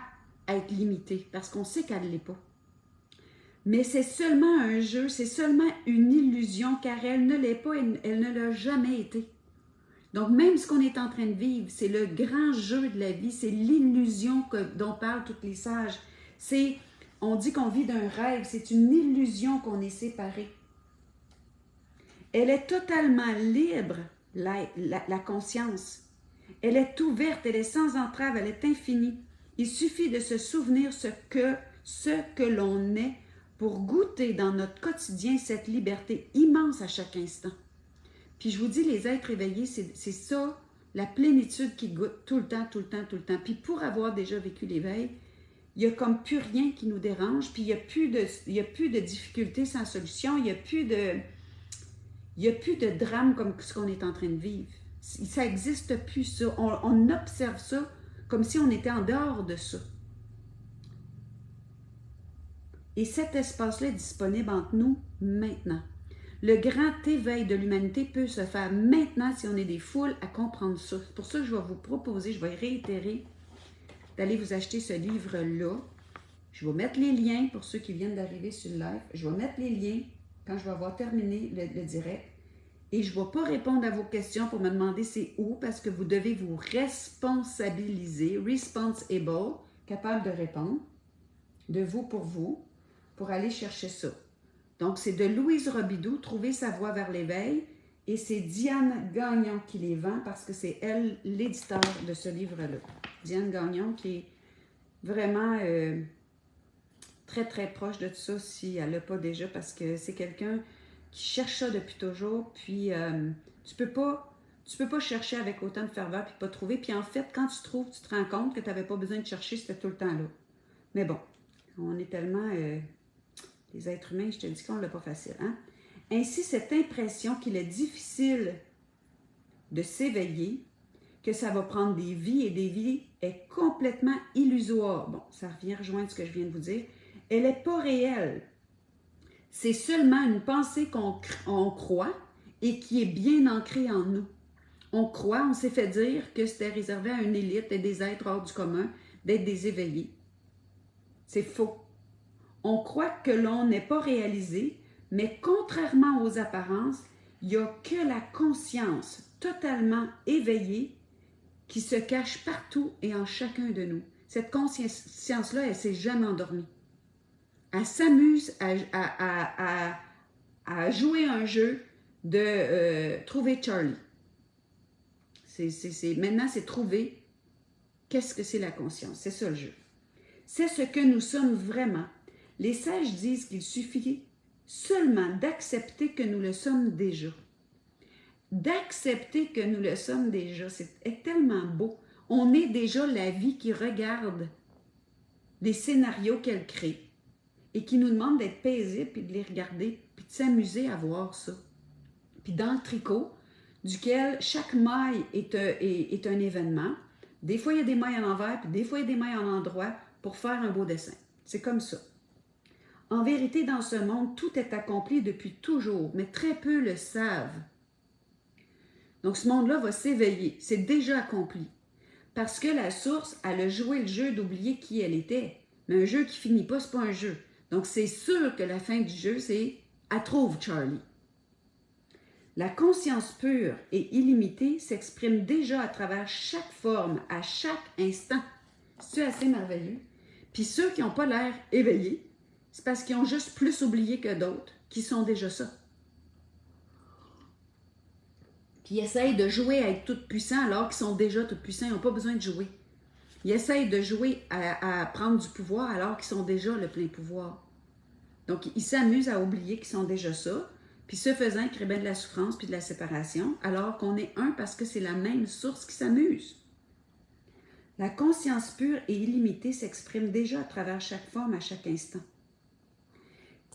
être limitée, parce qu'on sait qu'elle ne l'est pas. Mais c'est seulement un jeu, c'est seulement une illusion, car elle ne l'est pas, elle ne l'a jamais été. Donc, même ce qu'on est en train de vivre, c'est le grand jeu de la vie, c'est l'illusion dont parlent tous les sages. On dit qu'on vit d'un rêve, c'est une illusion qu'on est séparé. Elle est totalement libre la conscience. Elle est ouverte, elle est sans entrave, elle est infinie. Il suffit de se souvenir ce que l'on est pour goûter dans notre quotidien cette liberté immense à chaque instant. Puis je vous dis, les êtres éveillés, c'est ça, la plénitude qui goûte tout le temps, tout le temps, tout le temps. Puis pour avoir déjà vécu l'éveil, il n'y a comme plus rien qui nous dérange, puis il n'y a plus de difficultés sans solution, il n'y a plus de drame comme ce qu'on est en train de vivre. Ça n'existe plus, ça. On observe ça comme si on était en dehors de ça. Et cet espace-là est disponible entre nous maintenant. Le grand éveil de l'humanité peut se faire maintenant si on est des foules à comprendre ça. C'est pour ça que je vais vous proposer, je vais réitérer, d'aller vous acheter ce livre-là. Je vais mettre les liens pour ceux qui viennent d'arriver sur le live. Je vais mettre les liens quand je vais avoir terminé le direct. Et je ne vais pas répondre à vos questions pour me demander c'est où, parce que vous devez vous responsabiliser, responsible, capable de répondre, de vous, pour aller chercher ça. Donc, c'est de Louise Robidoux, Trouver sa voie vers l'éveil, et c'est Diane Gagnon qui les vend, parce que c'est elle l'éditeur de ce livre-là. Diane Gagnon qui est vraiment très, très proche de tout ça, si elle ne l'a pas déjà, parce que c'est quelqu'un qui cherche ça depuis toujours, puis tu peux pas chercher avec autant de ferveur puis pas trouver. Puis en fait, quand tu trouves, tu te rends compte que tu n'avais pas besoin de chercher, c'était tout le temps là. Mais bon, on est tellement... les êtres humains, je te dis qu'on l'a pas facile. Hein? Ainsi, cette impression qu'il est difficile de s'éveiller, que ça va prendre des vies et des vies, est complètement illusoire. Bon, ça revient rejoindre ce que je viens de vous dire. Elle n'est pas réelle. C'est seulement une pensée qu'on croit et qui est bien ancrée en nous. On croit, on s'est fait dire que c'était réservé à une élite et des êtres hors du commun d'être des éveillés. C'est faux. On croit que l'on n'est pas réalisé, mais contrairement aux apparences, il n'y a que la conscience totalement éveillée qui se cache partout et en chacun de nous. Cette conscience-là, elle ne s'est jamais endormie. Elle s'amuse à jouer un jeu de trouver Charlie. Maintenant, c'est trouver qu'est-ce que c'est la conscience. C'est ça le jeu. C'est ce que nous sommes vraiment. Les sages disent qu'il suffit seulement d'accepter que nous le sommes déjà. D'accepter que nous le sommes déjà, c'est tellement beau. On est déjà la vie qui regarde des scénarios qu'elle crée et qui nous demande d'être paisible puis de les regarder puis de s'amuser à voir ça. Puis dans le tricot, duquel chaque maille est un événement. Des fois, il y a des mailles à l'envers, puis des fois, il y a des mailles en endroit pour faire un beau dessin. C'est comme ça. En vérité, dans ce monde, tout est accompli depuis toujours, mais très peu le savent. Donc, ce monde-là va s'éveiller. C'est déjà accompli. Parce que la source, elle a joué le jeu d'oublier qui elle était. Mais un jeu qui finit pas, c'est pas un jeu. Donc, c'est sûr que la fin du jeu, c'est « Elle trouve Charlie ». La conscience pure et illimitée s'exprime déjà à travers chaque forme, à chaque instant. C'est assez merveilleux. Puis ceux qui n'ont pas l'air éveillés, c'est parce qu'ils ont juste plus oublié que d'autres, qui sont déjà ça. Puis ils essayent de jouer à être tout puissants alors qu'ils sont déjà tout puissants, ils n'ont pas besoin de jouer. Ils essayent de jouer à prendre du pouvoir alors qu'ils sont déjà le plein pouvoir. Donc ils s'amusent à oublier qu'ils sont déjà ça. Puis ce faisant, ils créent bien de la souffrance puis de la séparation, alors qu'on est un parce que c'est la même source qui s'amuse. La conscience pure et illimitée s'exprime déjà à travers chaque forme, à chaque instant.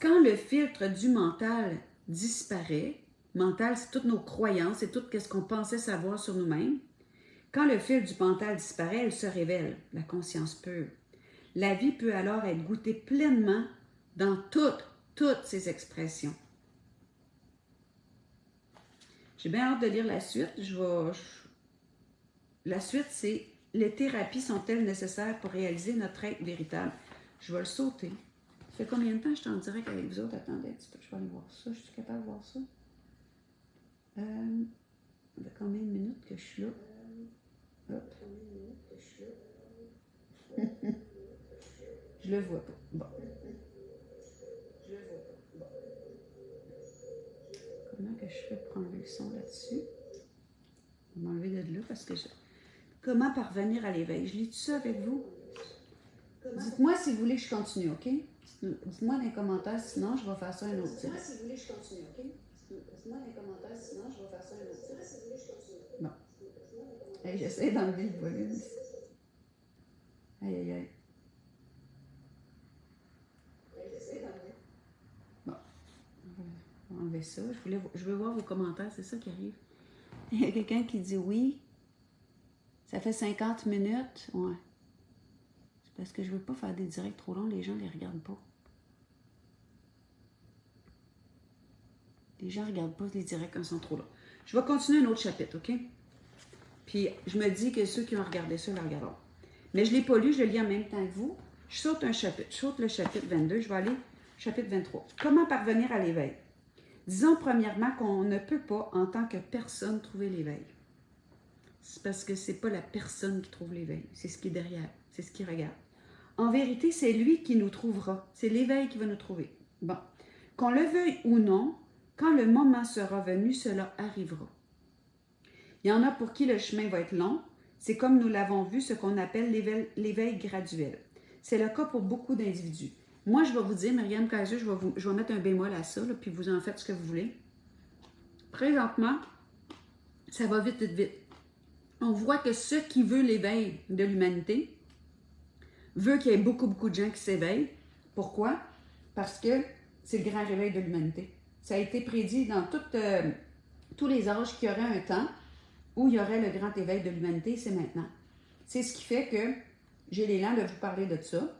Quand le filtre du mental disparaît, mental, c'est toutes nos croyances, c'est tout ce qu'on pensait savoir sur nous-mêmes. Quand le fil du mental disparaît, elle se révèle, la conscience pure. La vie peut alors être goûtée pleinement dans toutes ses expressions. J'ai bien hâte de lire la suite. La suite, c'est « Les thérapies sont-elles nécessaires pour réaliser notre être véritable? » Je vais le sauter. Ça fait combien de temps que je suis en direct avec vous autres? Attendez un petit peu, je vais aller voir ça. Je suis capable de voir ça? Ça fait combien de minutes que je suis là? Hop. Je le vois pas. Bon. Je le vois pas. Bon. Comment que je fais pour enlever le son là-dessus? là parce que comment parvenir à l'éveil? Je lis tout ça avec vous. Dites-moi si vous voulez que je continue, OK? Dites-moi dans les commentaires, sinon je vais faire ça un autre type. Dites-moi si vous voulez que je continue, OK? Dites-moi dans les commentaires, sinon je vais faire ça un autre type. Bon. Hey, j'essaie d'enlever le volume. Aïe, aïe, aïe. Bon. On va enlever ça. Je veux voir vos commentaires, c'est ça qui arrive. Il y a quelqu'un qui dit oui. Ça fait 50 minutes. Ouais. C'est parce que je veux pas faire des directs trop longs, les gens ne les regardent pas. Les gens ne regardent pas les directs quand ils sont trop longs. Je vais continuer un autre chapitre, OK? Puis je me dis que ceux qui ont regardé ça le regarderont. Mais je ne l'ai pas lu, je le lis en même temps que vous. Je saute un chapitre. Je saute le chapitre 22. Je vais aller au chapitre 23. Comment parvenir à l'éveil? Disons premièrement qu'on ne peut pas, en tant que personne, trouver l'éveil. C'est parce que ce n'est pas la personne qui trouve l'éveil. C'est ce qui est derrière. C'est ce qui regarde. En vérité, c'est lui qui nous trouvera. C'est l'éveil qui va nous trouver. Bon. Qu'on le veuille ou non, quand le moment sera venu, cela arrivera. Il y en a pour qui le chemin va être long. C'est comme nous l'avons vu, ce qu'on appelle l'éveil graduel. C'est le cas pour beaucoup d'individus. Moi, je vais vous dire, Myriam Kaiser, je vais mettre un bémol à ça, là, puis vous en faites ce que vous voulez. Présentement, ça va vite, vite, vite. On voit que ce qui veut l'éveil de l'humanité veut qu'il y ait beaucoup, beaucoup de gens qui s'éveillent. Pourquoi? Parce que c'est le grand réveil de l'humanité. Ça a été prédit dans tous les âges qu'il y aurait un temps où il y aurait le grand éveil de l'humanité, c'est maintenant. C'est ce qui fait que j'ai l'élan de vous parler de ça.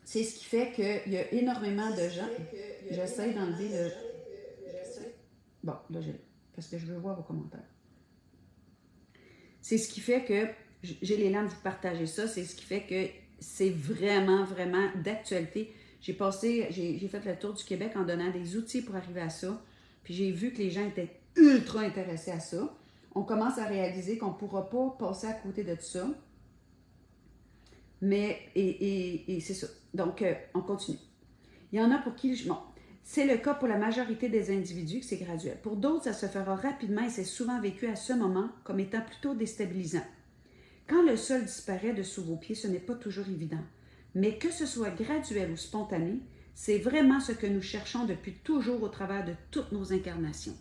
C'est ce qui fait qu'il y a énormément de gens. J'essaie d'enlever le. Bon, là, parce que je veux voir vos commentaires. C'est ce qui fait que j'ai l'élan de vous partager ça. C'est ce qui fait que c'est vraiment, vraiment d'actualité. J'ai fait le tour du Québec en donnant des outils pour arriver à ça. Puis j'ai vu que les gens étaient ultra intéressés à ça. On commence à réaliser qu'on ne pourra pas passer à côté de tout ça. Mais, et c'est ça. Donc, on continue. Il y en a pour qui, bon, c'est le cas pour la majorité des individus que c'est graduel. Pour d'autres, ça se fera rapidement et c'est souvent vécu à ce moment comme étant plutôt déstabilisant. Quand le sol disparaît de sous vos pieds, ce n'est pas toujours évident. Mais que ce soit graduel ou spontané, c'est vraiment ce que nous cherchons depuis toujours au travers de toutes nos incarnations.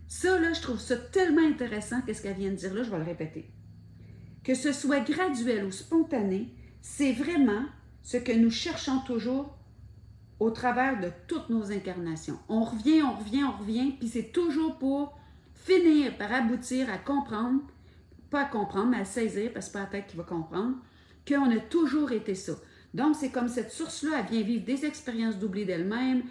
Ça, là, je trouve ça tellement intéressant, qu'est-ce qu'elle vient de dire là, je vais le répéter. Que ce soit graduel ou spontané, c'est vraiment ce que nous cherchons toujours au travers de toutes nos incarnations. On revient, puis c'est toujours pour finir par aboutir à comprendre, pas à comprendre, mais à saisir, parce que c'est pas la tête qui va comprendre, qu'on a toujours été ça. Donc, c'est comme cette source-là, elle vient vivre des expériences d'oubli d'elle-même.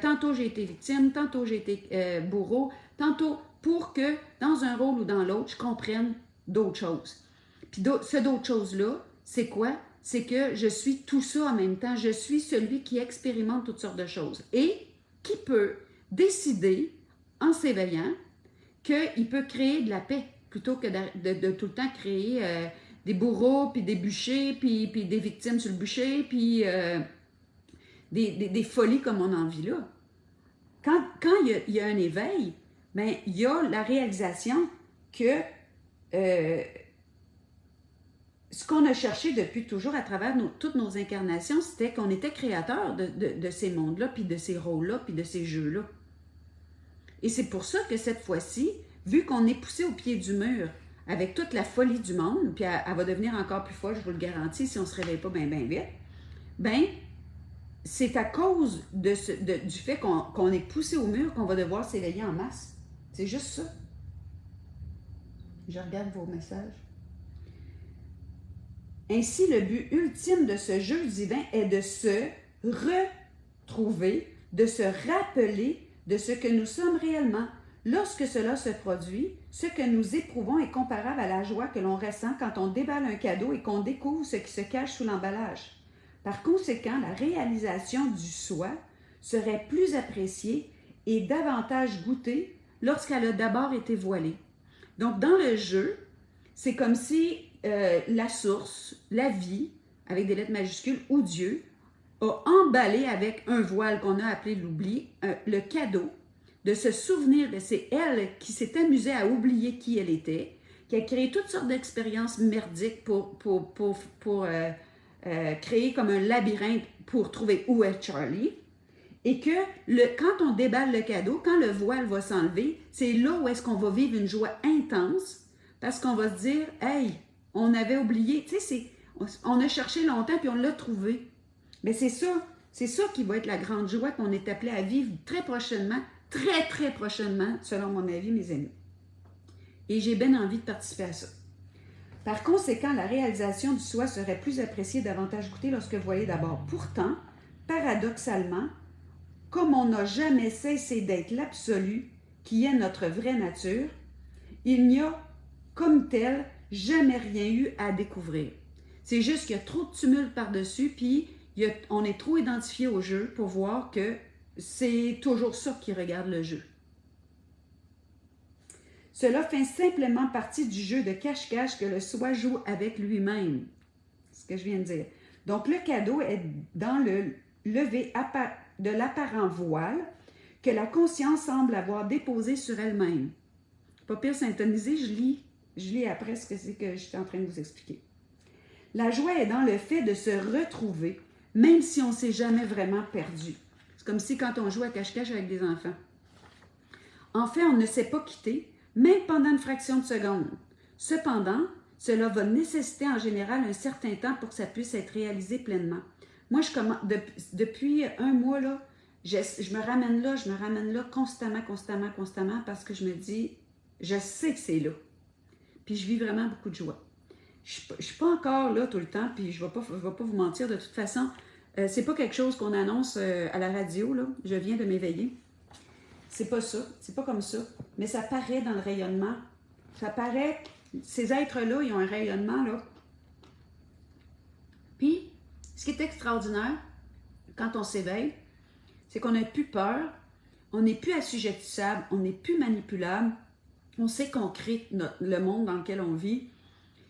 Tantôt, j'ai été victime, tantôt, j'ai été bourreau, tantôt, pour que, dans un rôle ou dans l'autre, je comprenne d'autres choses. Puis, ce d'autres choses-là, c'est quoi? C'est que je suis tout ça en même temps. Je suis celui qui expérimente toutes sortes de choses et qui peut décider, en s'éveillant, qu'il peut créer de la paix plutôt que de tout le temps créer des bourreaux, puis des bûchers, puis des victimes sur le bûcher, puis des folies comme on en vit là. Quand il y a un éveil, bien, il y a la réalisation que ce qu'on a cherché depuis toujours à travers toutes nos incarnations, c'était qu'on était créateur de ces mondes-là, puis de ces rôles-là, puis de ces jeux-là. Et c'est pour ça que cette fois-ci, vu qu'on est poussé au pied du mur avec toute la folie du monde, puis elle va devenir encore plus folle, je vous le garantis, si on ne se réveille pas bien vite, bien, c'est à cause du fait qu'on est poussé au mur qu'on va devoir s'éveiller en masse. C'est juste ça. Je regarde vos messages. Ainsi, le but ultime de ce jeu divin est de se retrouver, de se rappeler de ce que nous sommes réellement. Lorsque cela se produit, ce que nous éprouvons est comparable à la joie que l'on ressent quand on déballe un cadeau et qu'on découvre ce qui se cache sous l'emballage. Par conséquent, la réalisation du soi serait plus appréciée et davantage goûtée lorsqu'elle a d'abord été voilée. Donc, dans le jeu, c'est comme si la source, la vie, avec des lettres majuscules, ou Dieu, a emballé avec un voile qu'on a appelé l'oubli, le cadeau de se souvenir que c'est elle qui s'est amusée à oublier qui elle était, qui a créé toutes sortes d'expériences merdiques pour créer comme un labyrinthe pour trouver où est Charlie. Et que quand on déballe le cadeau, quand le voile va s'enlever, c'est là où est-ce qu'on va vivre une joie intense parce qu'on va se dire, hey, on avait oublié, tu sais, on a cherché longtemps puis on l'a trouvé. Mais c'est ça qui va être la grande joie qu'on est appelé à vivre très prochainement, très, très prochainement, selon mon avis, mes amis. Et j'ai bien envie de participer à ça. Par conséquent, la réalisation du soi serait plus appréciée, davantage goûtée lorsque vous voyez d'abord. Pourtant, paradoxalement, comme on n'a jamais cessé d'être l'absolu, qui est notre vraie nature, il n'y a, comme tel, jamais rien eu à découvrir. C'est juste qu'il y a trop de tumulte par-dessus, puis on est trop identifié au jeu pour voir que c'est toujours ça qui regarde le jeu. Cela fait simplement partie du jeu de cache-cache que le soi joue avec lui-même. C'est ce que je viens de dire. Donc, le cadeau est dans le lever de l'apparent voile que la conscience semble avoir déposé sur elle-même. Pas pire syntonisé, je lis après ce que c'est que je suis en train de vous expliquer. La joie est dans le fait de se retrouver, même si on ne s'est jamais vraiment perdu. C'est comme si quand on joue à cache-cache avec des enfants. En fait, on ne s'est pas quitté, même pendant une fraction de seconde. Cependant, cela va nécessiter en général un certain temps pour que ça puisse être réalisé pleinement. Moi, depuis un mois, là, je me ramène là constamment, parce que je me dis, je sais que c'est là. Puis je vis vraiment beaucoup de joie. Je ne suis pas encore là tout le temps, puis je ne vais pas vous mentir de toute façon. C'est pas quelque chose qu'on annonce à la radio, là. Je viens de m'éveiller. C'est pas ça, c'est pas comme ça. Mais ça paraît dans le rayonnement. Ça paraît, ces êtres-là, ils ont un rayonnement, là. Puis, ce qui est extraordinaire, quand on s'éveille, c'est qu'on n'a plus peur, on n'est plus assujettissable, on n'est plus manipulable, on sait qu'on crée le monde dans lequel on vit.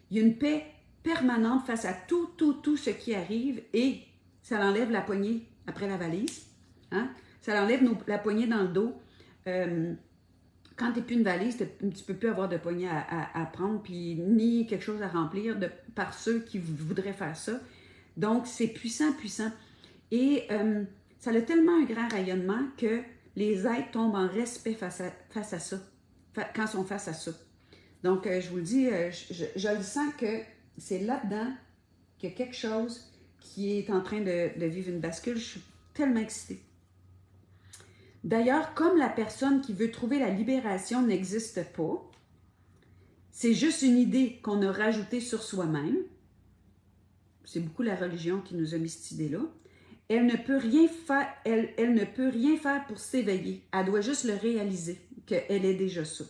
Il y a une paix permanente face à tout ce qui arrive et ça l'enlève la poignée après la valise. Hein? Ça l'enlève la poignée dans le dos. Quand tu n'es plus une valise, tu ne peux plus avoir de poignée à prendre, puis ni quelque chose à remplir par ceux qui voudraient faire ça. Donc, c'est puissant. Et ça a tellement un grand rayonnement que les êtres tombent en respect face à ça, quand ils sont face à ça. Donc, je vous le dis, je le sens que c'est là-dedans qu'il y a quelque chose qui est en train de vivre une bascule. Je suis tellement excitée. D'ailleurs, comme la personne qui veut trouver la libération n'existe pas, c'est juste une idée qu'on a rajoutée sur soi-même. C'est beaucoup la religion qui nous a mis cette idée-là. Elle ne peut rien faire pour s'éveiller. Elle doit juste le réaliser, qu'elle est déjà ça.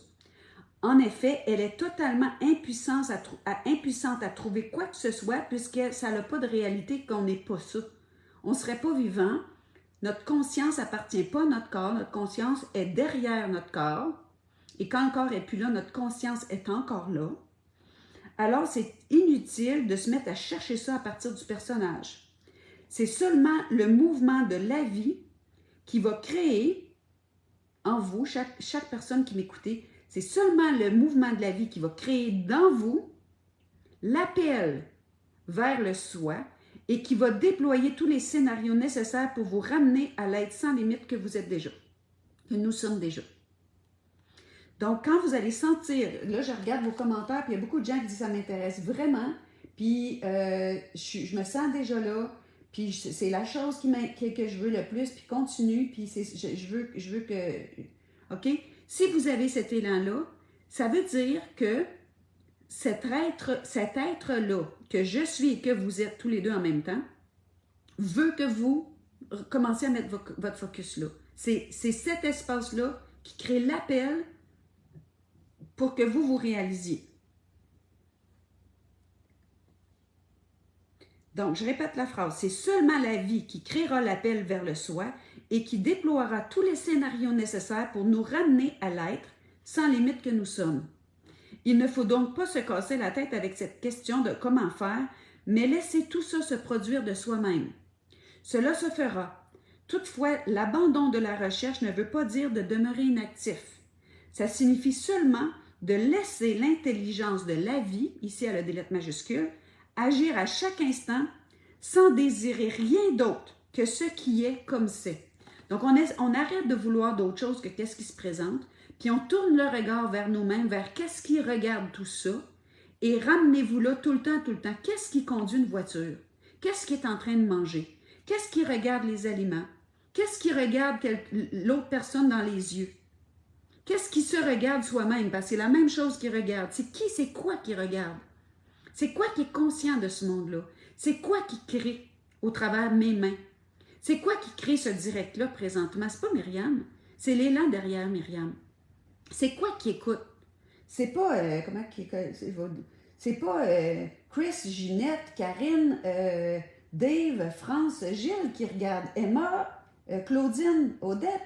En effet, elle est totalement impuissante à trouver quoi que ce soit, puisque ça n'a pas de réalité qu'on n'est pas ça. On ne serait pas vivant. Notre conscience n'appartient pas à notre corps. Notre conscience est derrière notre corps. Et quand le corps n'est plus là, notre conscience est encore là. Alors, c'est inutile de se mettre à chercher ça à partir du personnage. C'est seulement le mouvement de la vie qui va créer en vous, chaque personne qui m'écoutait, c'est seulement le mouvement de la vie qui va créer dans vous l'appel vers le soi et qui va déployer tous les scénarios nécessaires pour vous ramener à l'être sans limite que vous êtes déjà, que nous sommes déjà. Donc, quand vous allez sentir, là, je regarde vos commentaires, puis il y a beaucoup de gens qui disent « ça m'intéresse vraiment », puis je me sens déjà là, puis c'est la chose que je veux le plus, puis continue, puis je veux que... OK? Si vous avez cet élan-là, ça veut dire que cet être-là, que je suis et que vous êtes tous les deux en même temps, veut que vous commenciez à mettre votre focus là. C'est cet espace-là qui crée l'appel pour que vous réalisiez. Donc, je répète la phrase. C'est seulement la vie qui créera l'appel vers le soi et qui déploiera tous les scénarios nécessaires pour nous ramener à l'être sans limite que nous sommes. Il ne faut donc pas se casser la tête avec cette question de comment faire, mais laisser tout ça se produire de soi-même. Cela se fera. Toutefois, l'abandon de la recherche ne veut pas dire de demeurer inactif. Ça signifie seulement de laisser l'intelligence de la vie, ici à la lettre majuscule, agir à chaque instant sans désirer rien d'autre que ce qui est comme c'est. Donc, on arrête de vouloir d'autre chose que qu'est-ce qui se présente, puis on tourne le regard vers nous-mêmes, vers qu'est-ce qui regarde tout ça, et ramenez-vous là tout le temps. Qu'est-ce qui conduit une voiture? Qu'est-ce qui est en train de manger? Qu'est-ce qui regarde les aliments? Qu'est-ce qui regarde l'autre personne dans les yeux? Qu'est-ce qui se regarde soi-même? Parce que c'est la même chose qui regarde. C'est quoi qui regarde? C'est quoi qui est conscient de ce monde-là? C'est quoi qui crée au travers de mes mains? C'est quoi qui crée ce direct-là présentement? C'est pas Myriam, c'est l'élan derrière Myriam. C'est quoi qui écoute? C'est pas, c'est pas Chris, Ginette, Karine, Dave, France, Gilles qui regarde, Emma, Claudine, Odette,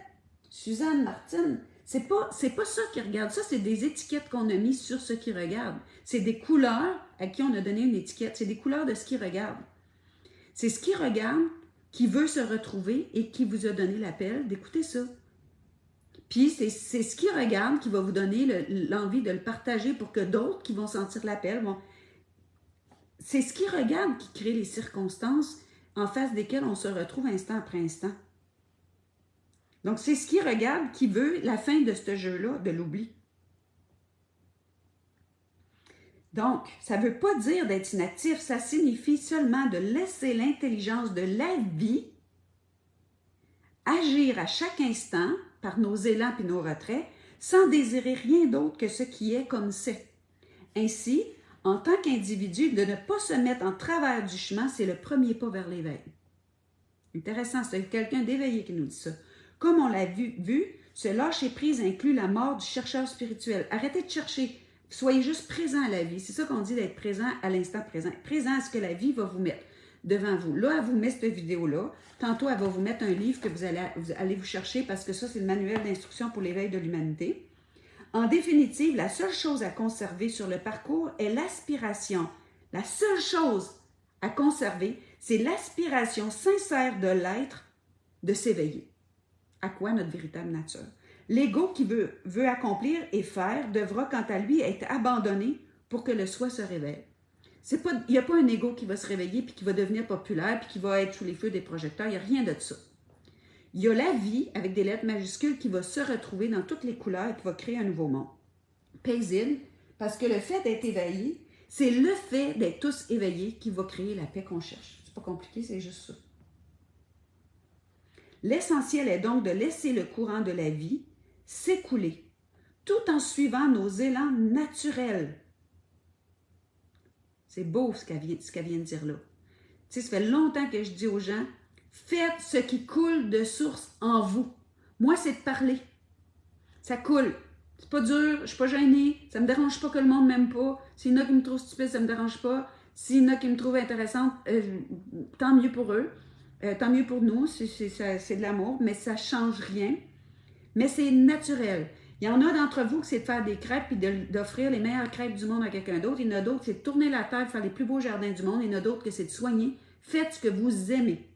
Suzanne, Martine. C'est pas ça qui regarde. Ça, c'est des étiquettes qu'on a mises sur ce qui regarde. C'est des couleurs à qui on a donné une étiquette. C'est des couleurs de ce qui regarde. C'est ce qui regarde qui veut se retrouver et qui vous a donné l'appel d'écouter ça. Puis, c'est ce qui regarde qui va vous donner l'envie de le partager pour que d'autres qui vont sentir l'appel vont... C'est ce qui regarde qui crée les circonstances en face desquelles on se retrouve instant après instant. Donc, c'est ce qui regarde qui veut la fin de ce jeu-là, de l'oubli. Donc, ça ne veut pas dire d'être inactif, ça signifie seulement de laisser l'intelligence de la vie agir à chaque instant par nos élans et nos retraits, sans désirer rien d'autre que ce qui est comme c'est. Ainsi, en tant qu'individu, de ne pas se mettre en travers du chemin, c'est le premier pas vers l'éveil. Intéressant, c'est quelqu'un d'éveillé qui nous dit ça. Comme on l'a vu, ce lâcher-prise inclut la mort du chercheur spirituel. Arrêtez de chercher. Soyez juste présent à la vie. C'est ça qu'on dit d'être présent à l'instant présent. Présent à ce que la vie va vous mettre devant vous. Là, elle vous met cette vidéo-là. Tantôt, elle va vous mettre un livre que vous allez vous chercher parce que ça, c'est le manuel d'instruction pour l'éveil de l'humanité. En définitive, la seule chose à conserver sur le parcours est l'aspiration. La seule chose à conserver, c'est l'aspiration sincère de l'être de s'éveiller. À quoi? Notre véritable nature. L'ego qui veut accomplir et faire devra, quant à lui, être abandonné pour que le soi se réveille. Il n'y a pas un ego qui va se réveiller puis qui va devenir populaire puis qui va être sous les feux des projecteurs. Il n'y a rien de ça. Il y a la vie, avec des lettres majuscules, qui va se retrouver dans toutes les couleurs et qui va créer un nouveau monde. Paisible, parce que le fait d'être éveillé, c'est le fait d'être tous éveillés qui va créer la paix qu'on cherche. C'est pas compliqué, c'est juste ça. L'essentiel est donc de laisser le courant de la vie s'écouler, tout en suivant nos élans naturels. C'est beau ce qu'elle vient de dire là. Tu sais, ça fait longtemps que je dis aux gens, faites ce qui coule de source en vous. Moi, c'est de parler. Ça coule. C'est pas dur, je suis pas gênée, ça me dérange pas que le monde m'aime pas. S'il y en a qui me trouvent stupide, ça me dérange pas. S'il y en a qui me trouvent intéressante, tant mieux pour eux. Tant mieux pour nous, c'est de l'amour, mais ça change rien. Mais c'est naturel. Il y en a d'entre vous que c'est de faire des crêpes et d'offrir les meilleures crêpes du monde à quelqu'un d'autre. Il y en a d'autres que c'est de tourner la terre, faire les plus beaux jardins du monde. Il y en a d'autres que c'est de soigner. Faites ce que vous aimez.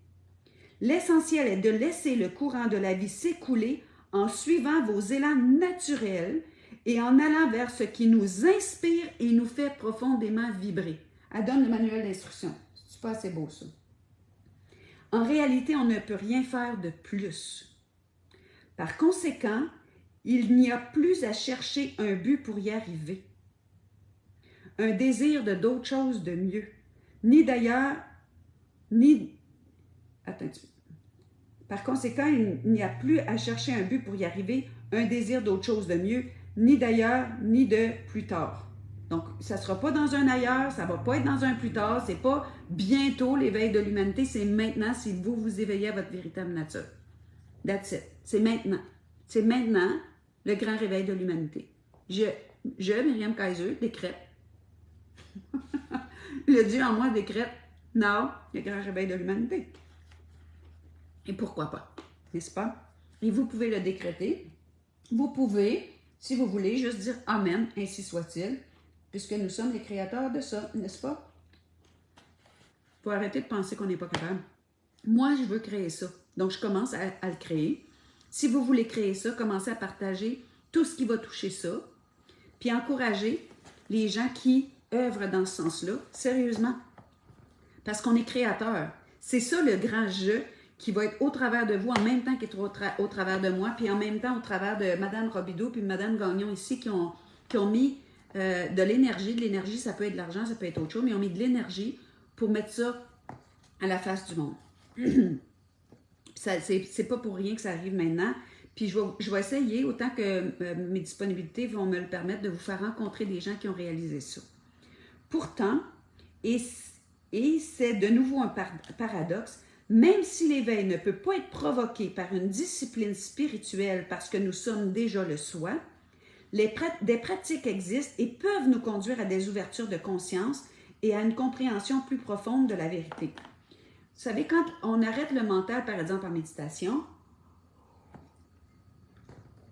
L'essentiel est de laisser le courant de la vie s'écouler en suivant vos élans naturels et en allant vers ce qui nous inspire et nous fait profondément vibrer. Elle donne le manuel d'instruction. C'est pas assez beau, ça. En réalité, on ne peut rien faire de plus. Par conséquent, il n'y a plus à chercher un but pour y arriver, un désir de d'autres choses de mieux, ni d'ailleurs, ni... Attends un petit peu. Par conséquent, il n'y a plus à chercher un but pour y arriver, un désir d'autre chose de mieux, ni d'ailleurs, ni de plus tard. Donc, ça ne sera pas dans un ailleurs, ça ne va pas être dans un plus tard, c'est pas bientôt l'éveil de l'humanité, c'est maintenant si vous vous éveillez à votre véritable nature. That's it. C'est maintenant. C'est maintenant le grand réveil de l'humanité. Je, Myriam Kaiser, décrète. Le Dieu en moi décrète, non, le grand réveil de l'humanité. Et pourquoi pas, n'est-ce pas? Et vous pouvez le décréter. Vous pouvez, si vous voulez, juste dire Amen, ainsi soit-il, puisque nous sommes les créateurs de ça, n'est-ce pas? Il faut arrêter de penser qu'on n'est pas capable. Moi, je veux créer ça. Donc, je commence à le créer. Si vous voulez créer ça, commencez à partager tout ce qui va toucher ça, puis encourager les gens qui œuvrent dans ce sens-là, sérieusement. Parce qu'on est créateur. C'est ça le grand jeu qui va être au travers de vous en même temps qu'il est au travers de moi, puis en même temps au travers de Mme Robideau puis Mme Gagnon ici qui ont mis de l'énergie. De l'énergie, ça peut être de l'argent, ça peut être autre chose, mais ils ont mis de l'énergie pour mettre ça à la face du monde. C'est pas pour rien que ça arrive maintenant. Puis je vais essayer, autant que mes disponibilités vont me le permettre, de vous faire rencontrer des gens qui ont réalisé ça. Pourtant, et c'est de nouveau un paradoxe, même si l'éveil ne peut pas être provoqué par une discipline spirituelle parce que nous sommes déjà le soi, des pratiques existent et peuvent nous conduire à des ouvertures de conscience et à une compréhension plus profonde de la vérité. Vous savez, quand on arrête le mental, par exemple en méditation,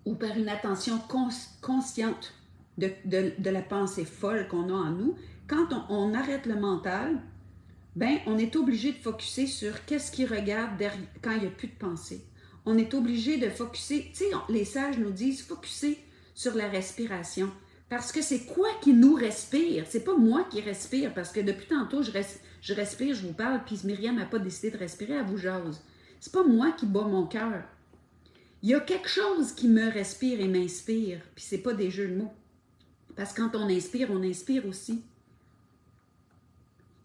ou par une attention consciente de la pensée folle qu'on a en nous, quand on arrête le mental, ben, on est obligé de focusser sur qu'est-ce qui regarde derrière, quand il n'y a plus de pensée. On est obligé de focusser, tu sais, les sages nous disent, focusser sur la respiration. Parce que c'est quoi qui nous respire? C'est pas moi qui respire, parce que depuis tantôt, je respire, je vous parle, puis Myriam n'a pas décidé de respirer, elle vous jase. C'est pas moi qui bats mon cœur. Il y a quelque chose qui me respire et m'inspire, puis c'est pas des jeux de mots. Parce que quand on inspire aussi.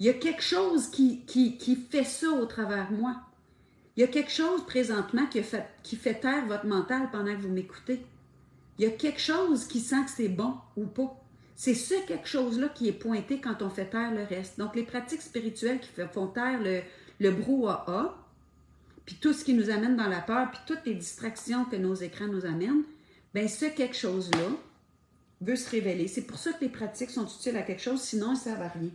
Il y a quelque chose qui fait ça au travers de moi. Il y a quelque chose présentement qui fait taire votre mental pendant que vous m'écoutez. Il y a quelque chose qui sent que c'est bon ou pas. C'est ce quelque chose-là qui est pointé quand on fait taire le reste. Donc, les pratiques spirituelles qui font taire le brouhaha, puis tout ce qui nous amène dans la peur, puis toutes les distractions que nos écrans nous amènent, bien, ce quelque chose-là veut se révéler. C'est pour ça que les pratiques sont utiles à quelque chose, sinon, elles ne servent à rien.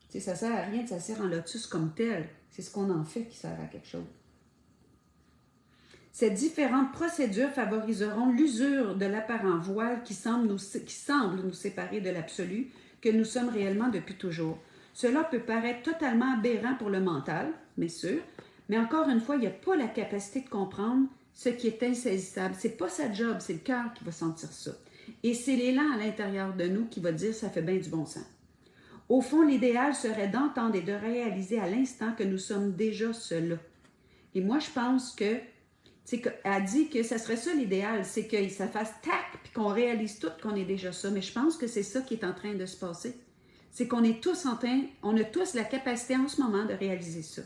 T'sais, ça ne sert à rien de s'asseoir en lotus comme tel. C'est ce qu'on en fait qui sert à quelque chose. Ces différentes procédures favoriseront l'usure de l'apparent voile qui semble nous séparer de l'absolu que nous sommes réellement depuis toujours. Cela peut paraître totalement aberrant pour le mental, bien sûr, mais encore une fois, il n'y a pas la capacité de comprendre ce qui est insaisissable. Ce n'est pas sa job, c'est le cœur qui va sentir ça. Et c'est l'élan à l'intérieur de nous qui va dire « ça fait bien du bon sens ». Au fond, l'idéal serait d'entendre et de réaliser à l'instant que nous sommes déjà cela. Et moi, je pense que, elle dit que ça serait ça l'idéal, c'est que ça fasse tac, puis qu'on réalise tout qu'on est déjà ça. Mais je pense que c'est ça qui est en train de se passer. C'est qu'on est tous on a tous la capacité en ce moment de réaliser ça.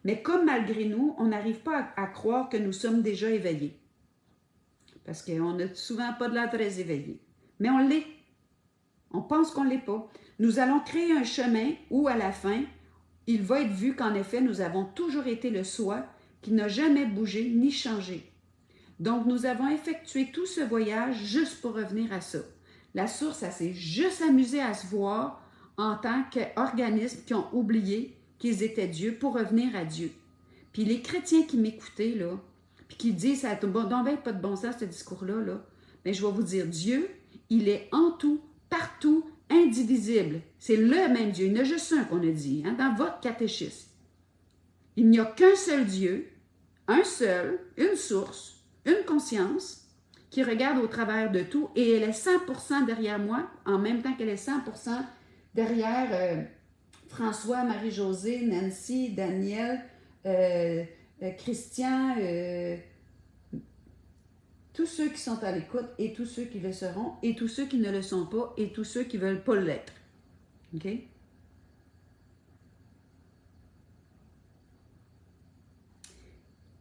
Mais comme malgré nous, on n'arrive pas à croire que nous sommes déjà éveillés. Parce qu'on n'a souvent pas de l'air très éveillé. Mais on l'est. On pense qu'on ne l'est pas. Nous allons créer un chemin où, à la fin, il va être vu qu'en effet, nous avons toujours été le soi qui n'a jamais bougé ni changé. Donc, nous avons effectué tout ce voyage juste pour revenir à ça. La source, elle s'est juste amusée à se voir en tant qu'organismes qui ont oublié qu'ils étaient Dieu pour revenir à Dieu. Puis les chrétiens qui m'écoutaient, là, puis qui disent, ça n'a pas de bon sens, ce discours-là, là, mais je vais vous dire, Dieu, il est en tout, partout, indivisible. C'est le même Dieu. Il y en a juste un qu'on a dit, dans votre catéchisme. Il n'y a qu'un seul Dieu, un seul, une source, une conscience qui regarde au travers de tout et elle est 100% derrière moi, en même temps qu'elle est 100% derrière François, Marie-Josée, Nancy, Daniel, Christian, tous ceux qui sont à l'écoute et tous ceux qui le seront et tous ceux qui ne le sont pas et tous ceux qui ne veulent pas l'être. OK?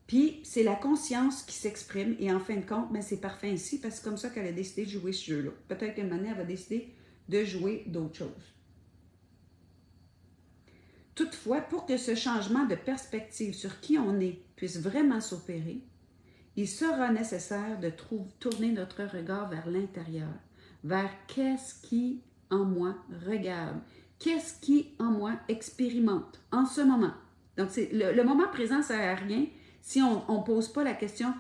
Puis, c'est la conscience qui s'exprime et en fin de compte, ben, c'est parfait ici parce que c'est comme ça qu'elle a décidé de jouer ce jeu-là. Peut-être qu'une manière, elle va décider de jouer d'autres choses. Toutefois, pour que ce changement de perspective sur qui on est puisse vraiment s'opérer, il sera nécessaire de tourner notre regard vers l'intérieur, vers qu'est-ce qui en moi regarde, qu'est-ce qui en moi expérimente en ce moment. Donc, le moment présent ne sert à rien si on ne pose pas la question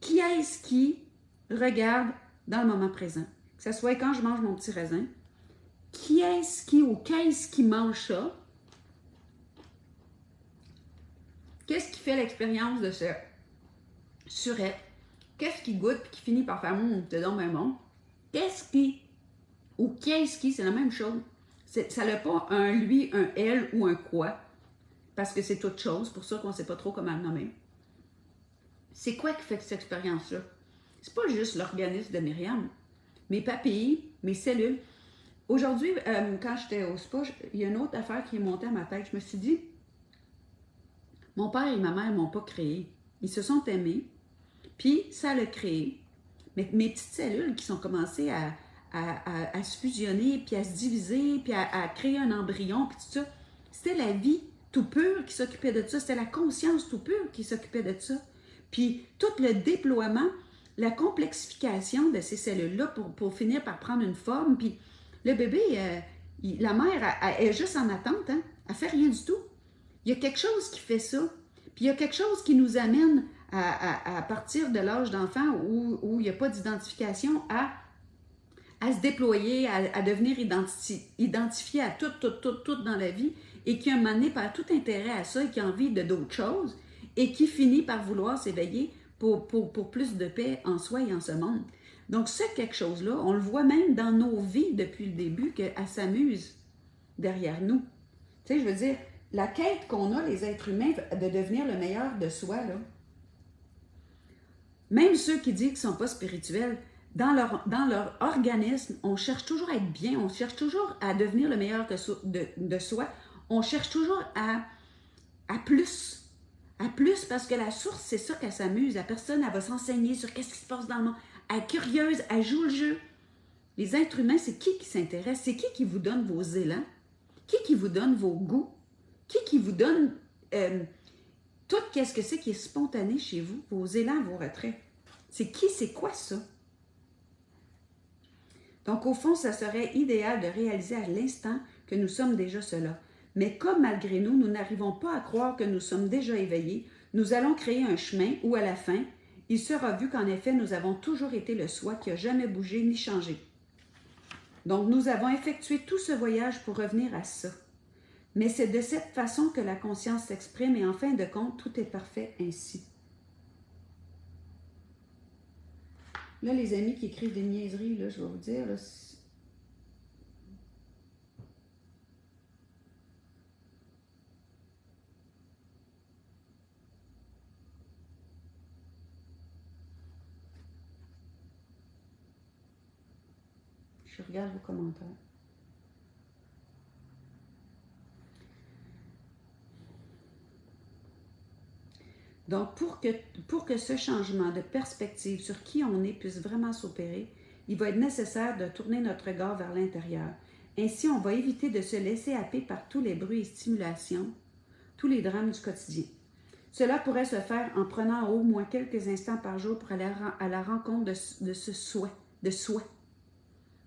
qui est-ce qui regarde dans le moment présent. Que ce soit quand je mange mon petit raisin, qui est-ce qui ou qu'est-ce qui mange ça? Qu'est-ce qui fait l'expérience de ce surette? Qu'est-ce qui goûte et qui finit par faire c'est donc bien bon? Qu'est-ce qui, c'est la même chose. Ça n'a pas un lui, un elle ou un quoi, parce que c'est autre chose, pour ça qu'on ne sait pas trop comment le nommer. C'est quoi qui fait cette expérience-là? C'est pas juste l'organisme de Myriam. Mes papilles, mes cellules. Aujourd'hui, quand j'étais au spa, il y a une autre affaire qui est montée à ma tête. Je me suis dit, mon père et ma mère ne m'ont pas créé. Ils se sont aimés, puis ça l'a créé. Mais mes petites cellules qui sont commencées à se fusionner, puis à se diviser, puis à créer un embryon, puis tout ça, c'était la vie tout pure qui s'occupait de ça. C'était la conscience tout pure qui s'occupait de ça. Puis tout le déploiement, la complexification de ces cellules-là pour finir par prendre une forme. Puis le bébé, la mère, elle est juste en attente. Hein? Elle ne fait rien du tout. Il y a quelque chose qui fait ça. Puis il y a quelque chose qui nous amène à partir de l'âge d'enfant où il n'y a pas d'identification à se déployer, à devenir identifié à tout dans la vie et qui, à un moment donné, perd tout intérêt à ça et qui a envie de d'autres choses et qui finit par vouloir s'éveiller pour plus de paix en soi et en ce monde. Donc, ce quelque chose-là, on le voit même dans nos vies depuis le début, qu'elle s'amuse derrière nous. Tu sais, je veux dire, la quête qu'on a, les êtres humains, de devenir le meilleur de soi, là, même ceux qui disent qu'ils ne sont pas spirituels, dans leur organisme, on cherche toujours à être bien, on cherche toujours à devenir le meilleur de soi, on cherche toujours à plus. À plus, parce que la source, c'est ça qu'elle s'amuse. La personne, elle va s'enseigner sur qu'est-ce qui se passe dans le monde. Elle est curieuse, elle joue le jeu. Les êtres humains, c'est qui s'intéresse? C'est qui vous donne vos élans? Qui vous donne vos goûts? Qui vous donne tout qu'est-ce que c'est qui est spontané chez vous? Vos élans, vos retraits. C'est quoi ça? Donc, au fond, ça serait idéal de réaliser à l'instant que nous sommes déjà cela. Mais comme malgré nous, nous n'arrivons pas à croire que nous sommes déjà éveillés, nous allons créer un chemin où, à la fin, il sera vu qu'en effet, nous avons toujours été le soi qui n'a jamais bougé ni changé. Donc, nous avons effectué tout ce voyage pour revenir à ça. Mais c'est de cette façon que la conscience s'exprime et en fin de compte, tout est parfait ainsi. Là, les amis qui écrivent des niaiseries, là, je vais vous dire, là, je regarde vos commentaires. Donc, pour que ce changement de perspective sur qui on est puisse vraiment s'opérer, il va être nécessaire de tourner notre regard vers l'intérieur. Ainsi, on va éviter de se laisser happer par tous les bruits et stimulations, tous les drames du quotidien. Cela pourrait se faire en prenant au moins quelques instants par jour pour aller à la rencontre de ce soi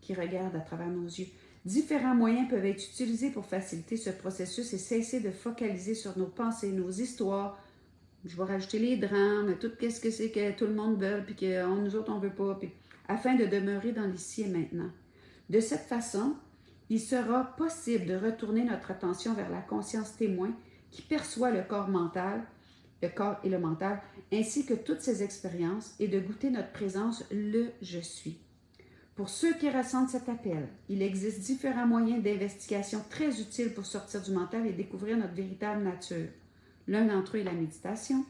qui regarde à travers nos yeux. Différents moyens peuvent être utilisés pour faciliter ce processus et cesser de focaliser sur nos pensées, nos histoires. Je vais rajouter les drames, tout ce que c'est que tout le monde veut, puis que nous autres, on ne veut pas, puis, afin de demeurer dans l'ici et maintenant. De cette façon, il sera possible de retourner notre attention vers la conscience témoin qui perçoit le corps et le mental, ainsi que toutes ces expériences, et de goûter notre présence, le « je suis ». Pour ceux qui ressentent cet appel, il existe différents moyens d'investigation très utiles pour sortir du mental et découvrir notre véritable nature. L'un d'entre eux est la méditation.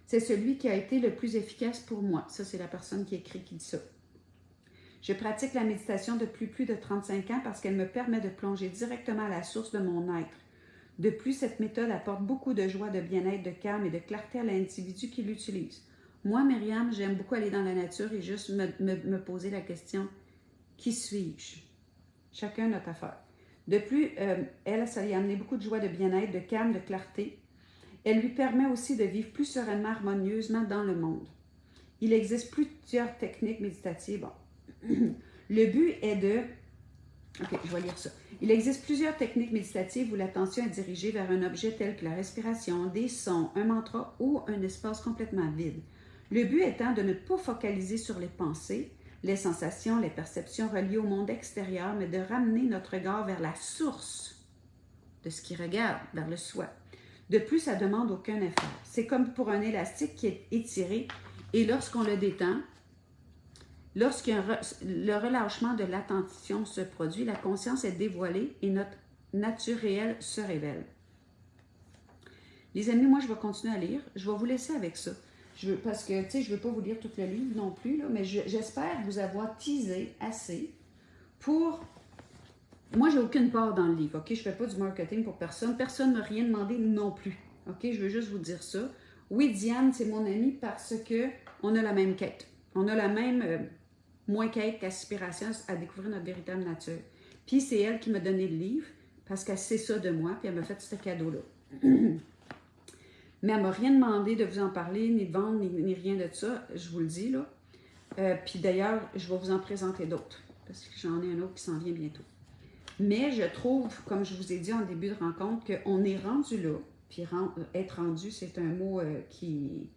C'est celui qui a été le plus efficace pour moi. Ça, c'est la personne qui écrit qui dit ça. Je pratique la méditation depuis plus de 35 ans parce qu'elle me permet de plonger directement à la source de mon être. De plus, cette méthode apporte beaucoup de joie, de bien-être, de calme et de clarté à l'individu qui l'utilise. Moi, Myriam, j'aime beaucoup aller dans la nature et juste me poser la question « Qui suis-je? » Chacun notre affaire. De plus, elle, ça lui a amené beaucoup de joie, de bien-être, de calme, de clarté. Elle lui permet aussi de vivre plus sereinement, harmonieusement dans le monde. Il existe plusieurs techniques méditatives. Bon. Le but est de... Ok, je vais lire ça. Il existe plusieurs techniques méditatives où l'attention est dirigée vers un objet tel que la respiration, des sons, un mantra ou un espace complètement vide. Le but étant de ne pas focaliser sur les pensées, les sensations, les perceptions reliées au monde extérieur, mais de ramener notre regard vers la source de ce qui regarde, vers le soi. De plus, ça ne demande aucun effort. C'est comme pour un élastique qui est étiré et lorsqu'on le détend, le relâchement de l'attention se produit, la conscience est dévoilée et notre nature réelle se révèle. Les amis, moi, je vais continuer à lire. Je vais vous laisser avec ça. Parce que, tu sais, je ne veux pas vous lire tout le livre non plus, là, mais j'espère vous avoir teasé assez pour... Moi, j'ai aucune part dans le livre, OK? Je ne fais pas du marketing pour personne. Personne ne m'a rien demandé non plus, OK? Je veux juste vous dire ça. Oui, Diane, c'est mon amie parce qu'on a la même quête. On a la même... moins quête qu'aspiration à découvrir notre véritable nature. Puis c'est elle qui m'a donné le livre parce qu'elle sait ça de moi, puis elle m'a fait ce cadeau-là. Mais elle m'a rien demandé de vous en parler, ni de vendre, ni rien de ça, je vous le dis, là. Puis d'ailleurs, je vais vous en présenter d'autres, parce que j'en ai un autre qui s'en vient bientôt. Mais je trouve, comme je vous ai dit en début de rencontre, qu'on est rendu là, puis être rendu, c'est un mot qui...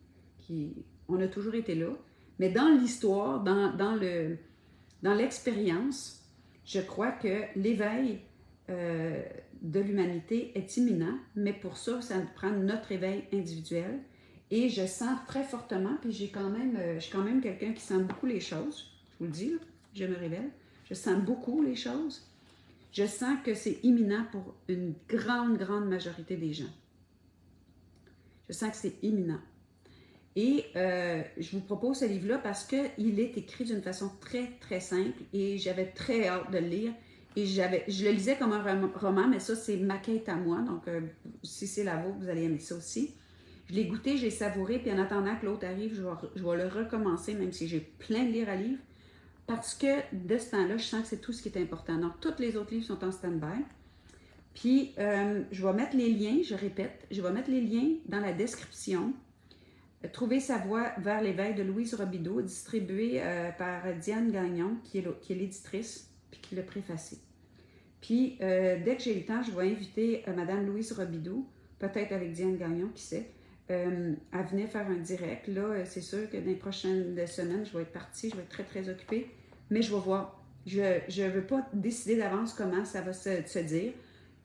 On a toujours été là, mais dans l'histoire, dans l'expérience, je crois que l'éveil de l'humanité est imminent, mais pour ça, ça prend notre éveil individuel. Et je sens très fortement, puis je suis quand même quelqu'un qui sent beaucoup les choses, je vous le dis, là, je me révèle, je sens beaucoup les choses. Je sens que c'est imminent pour une grande, grande majorité des gens. Je sens que c'est imminent. Et je vous propose ce livre-là parce qu'il est écrit d'une façon très, très simple et j'avais très hâte de le lire. Et je le lisais comme un roman, mais ça, c'est ma quête à moi. Donc, si c'est la vôtre, vous allez aimer ça aussi. Je l'ai goûté, j'ai savouré, puis en attendant que l'autre arrive, je vais le recommencer, même si j'ai plein de livres à lire. Parce que de ce temps-là, je sens que c'est tout ce qui est important. Donc, tous les autres livres sont en stand-by. Puis, je vais mettre les liens, je répète, je vais mettre les liens dans la description. Trouver sa voie vers l'éveil de Louise Robideau, distribué par Diane Gagnon, qui est l'éditrice, puis qui l'a préfacé. Puis, dès que j'ai le temps, je vais inviter Madame Louise Robideau, peut-être avec Diane Gagnon, qui sait, à venir faire un direct. Là, c'est sûr que dans les prochaines semaines, je vais être partie, je vais être très, très occupée, mais je vais voir. Je ne veux pas décider d'avance comment ça va se dire.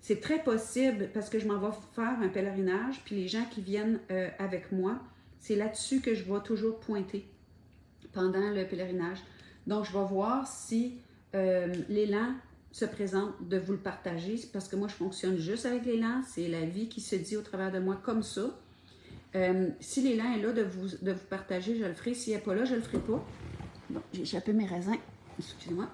C'est très possible, parce que je m'en vais faire un pèlerinage, puis les gens qui viennent avec moi, c'est là-dessus que je vais toujours pointer pendant le pèlerinage. Donc, je vais voir si l'élan se présente de vous le partager, parce que moi, je fonctionne juste avec l'élan. C'est la vie qui se dit au travers de moi comme ça. Si l'élan est là de vous partager, je le ferai. S'il n'est pas là, je ne le ferai pas. Bon, j'ai échappé mes raisins. Excusez-moi.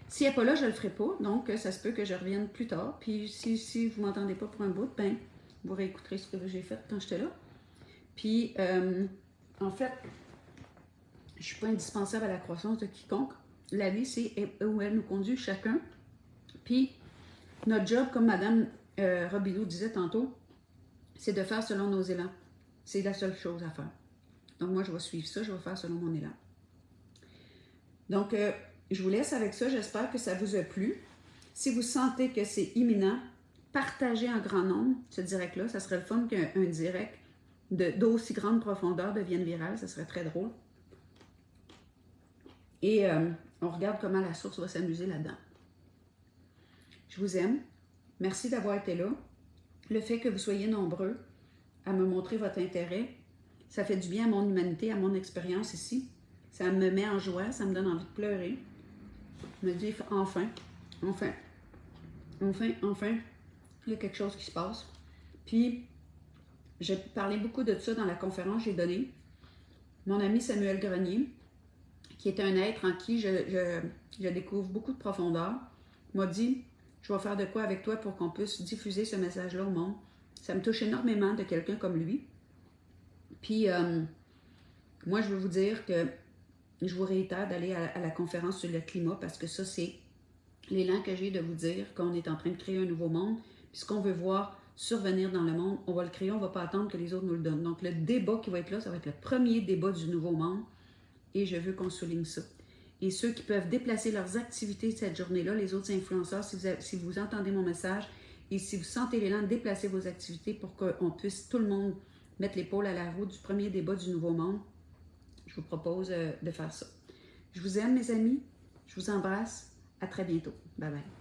S'il n'est pas là, je ne le ferai pas. Donc, ça se peut que je revienne plus tard. Puis, si vous ne m'entendez pas pour un bout, ben, vous réécouterez ce que j'ai fait quand j'étais là. Puis, en fait, je ne suis pas indispensable à la croissance de quiconque. La vie, c'est où elle nous conduit chacun. Puis, notre job, comme Mme Robideau disait tantôt, c'est de faire selon nos élans. C'est la seule chose à faire. Donc, moi, je vais suivre ça, je vais faire selon mon élan. Donc, je vous laisse avec ça. J'espère que ça vous a plu. Si vous sentez que c'est imminent, partagez en grand nombre ce direct-là. Ça serait le fun qu'un direct d'aussi grande profondeur devienne viral. Ça serait très drôle. Et on regarde comment la source va s'amuser là-dedans. Je vous aime. Merci d'avoir été là. Le fait que vous soyez nombreux à me montrer votre intérêt, ça fait du bien à mon humanité, à mon expérience ici. Ça me met en joie, ça me donne envie de pleurer. Je me dis, enfin, il y a quelque chose qui se passe. Puis, j'ai parlé beaucoup de ça dans la conférence que j'ai donnée. Mon ami Samuel Grenier, qui est un être en qui je découvre beaucoup de profondeur, m'a dit, je vais faire de quoi avec toi pour qu'on puisse diffuser ce message-là au monde. Ça me touche énormément de quelqu'un comme lui. Puis, moi, je veux vous dire que je vous réitère d'aller à la conférence sur le climat parce que ça, c'est l'élan que j'ai de vous dire qu'on est en train de créer un nouveau monde. Puis ce qu'on veut voir survenir dans le monde, on va le créer, on ne va pas attendre que les autres nous le donnent. Donc, le débat qui va être là, ça va être le premier débat du nouveau monde. Et je veux qu'on souligne ça. Et ceux qui peuvent déplacer leurs activités cette journée-là, les autres influenceurs, si vous entendez mon message et si vous sentez l'élan, déplacez vos activités pour qu'on puisse tout le monde mettre l'épaule à la roue du premier débat du nouveau monde. Je vous propose de faire ça. Je vous aime, mes amis. Je vous embrasse. À très bientôt. Bye bye.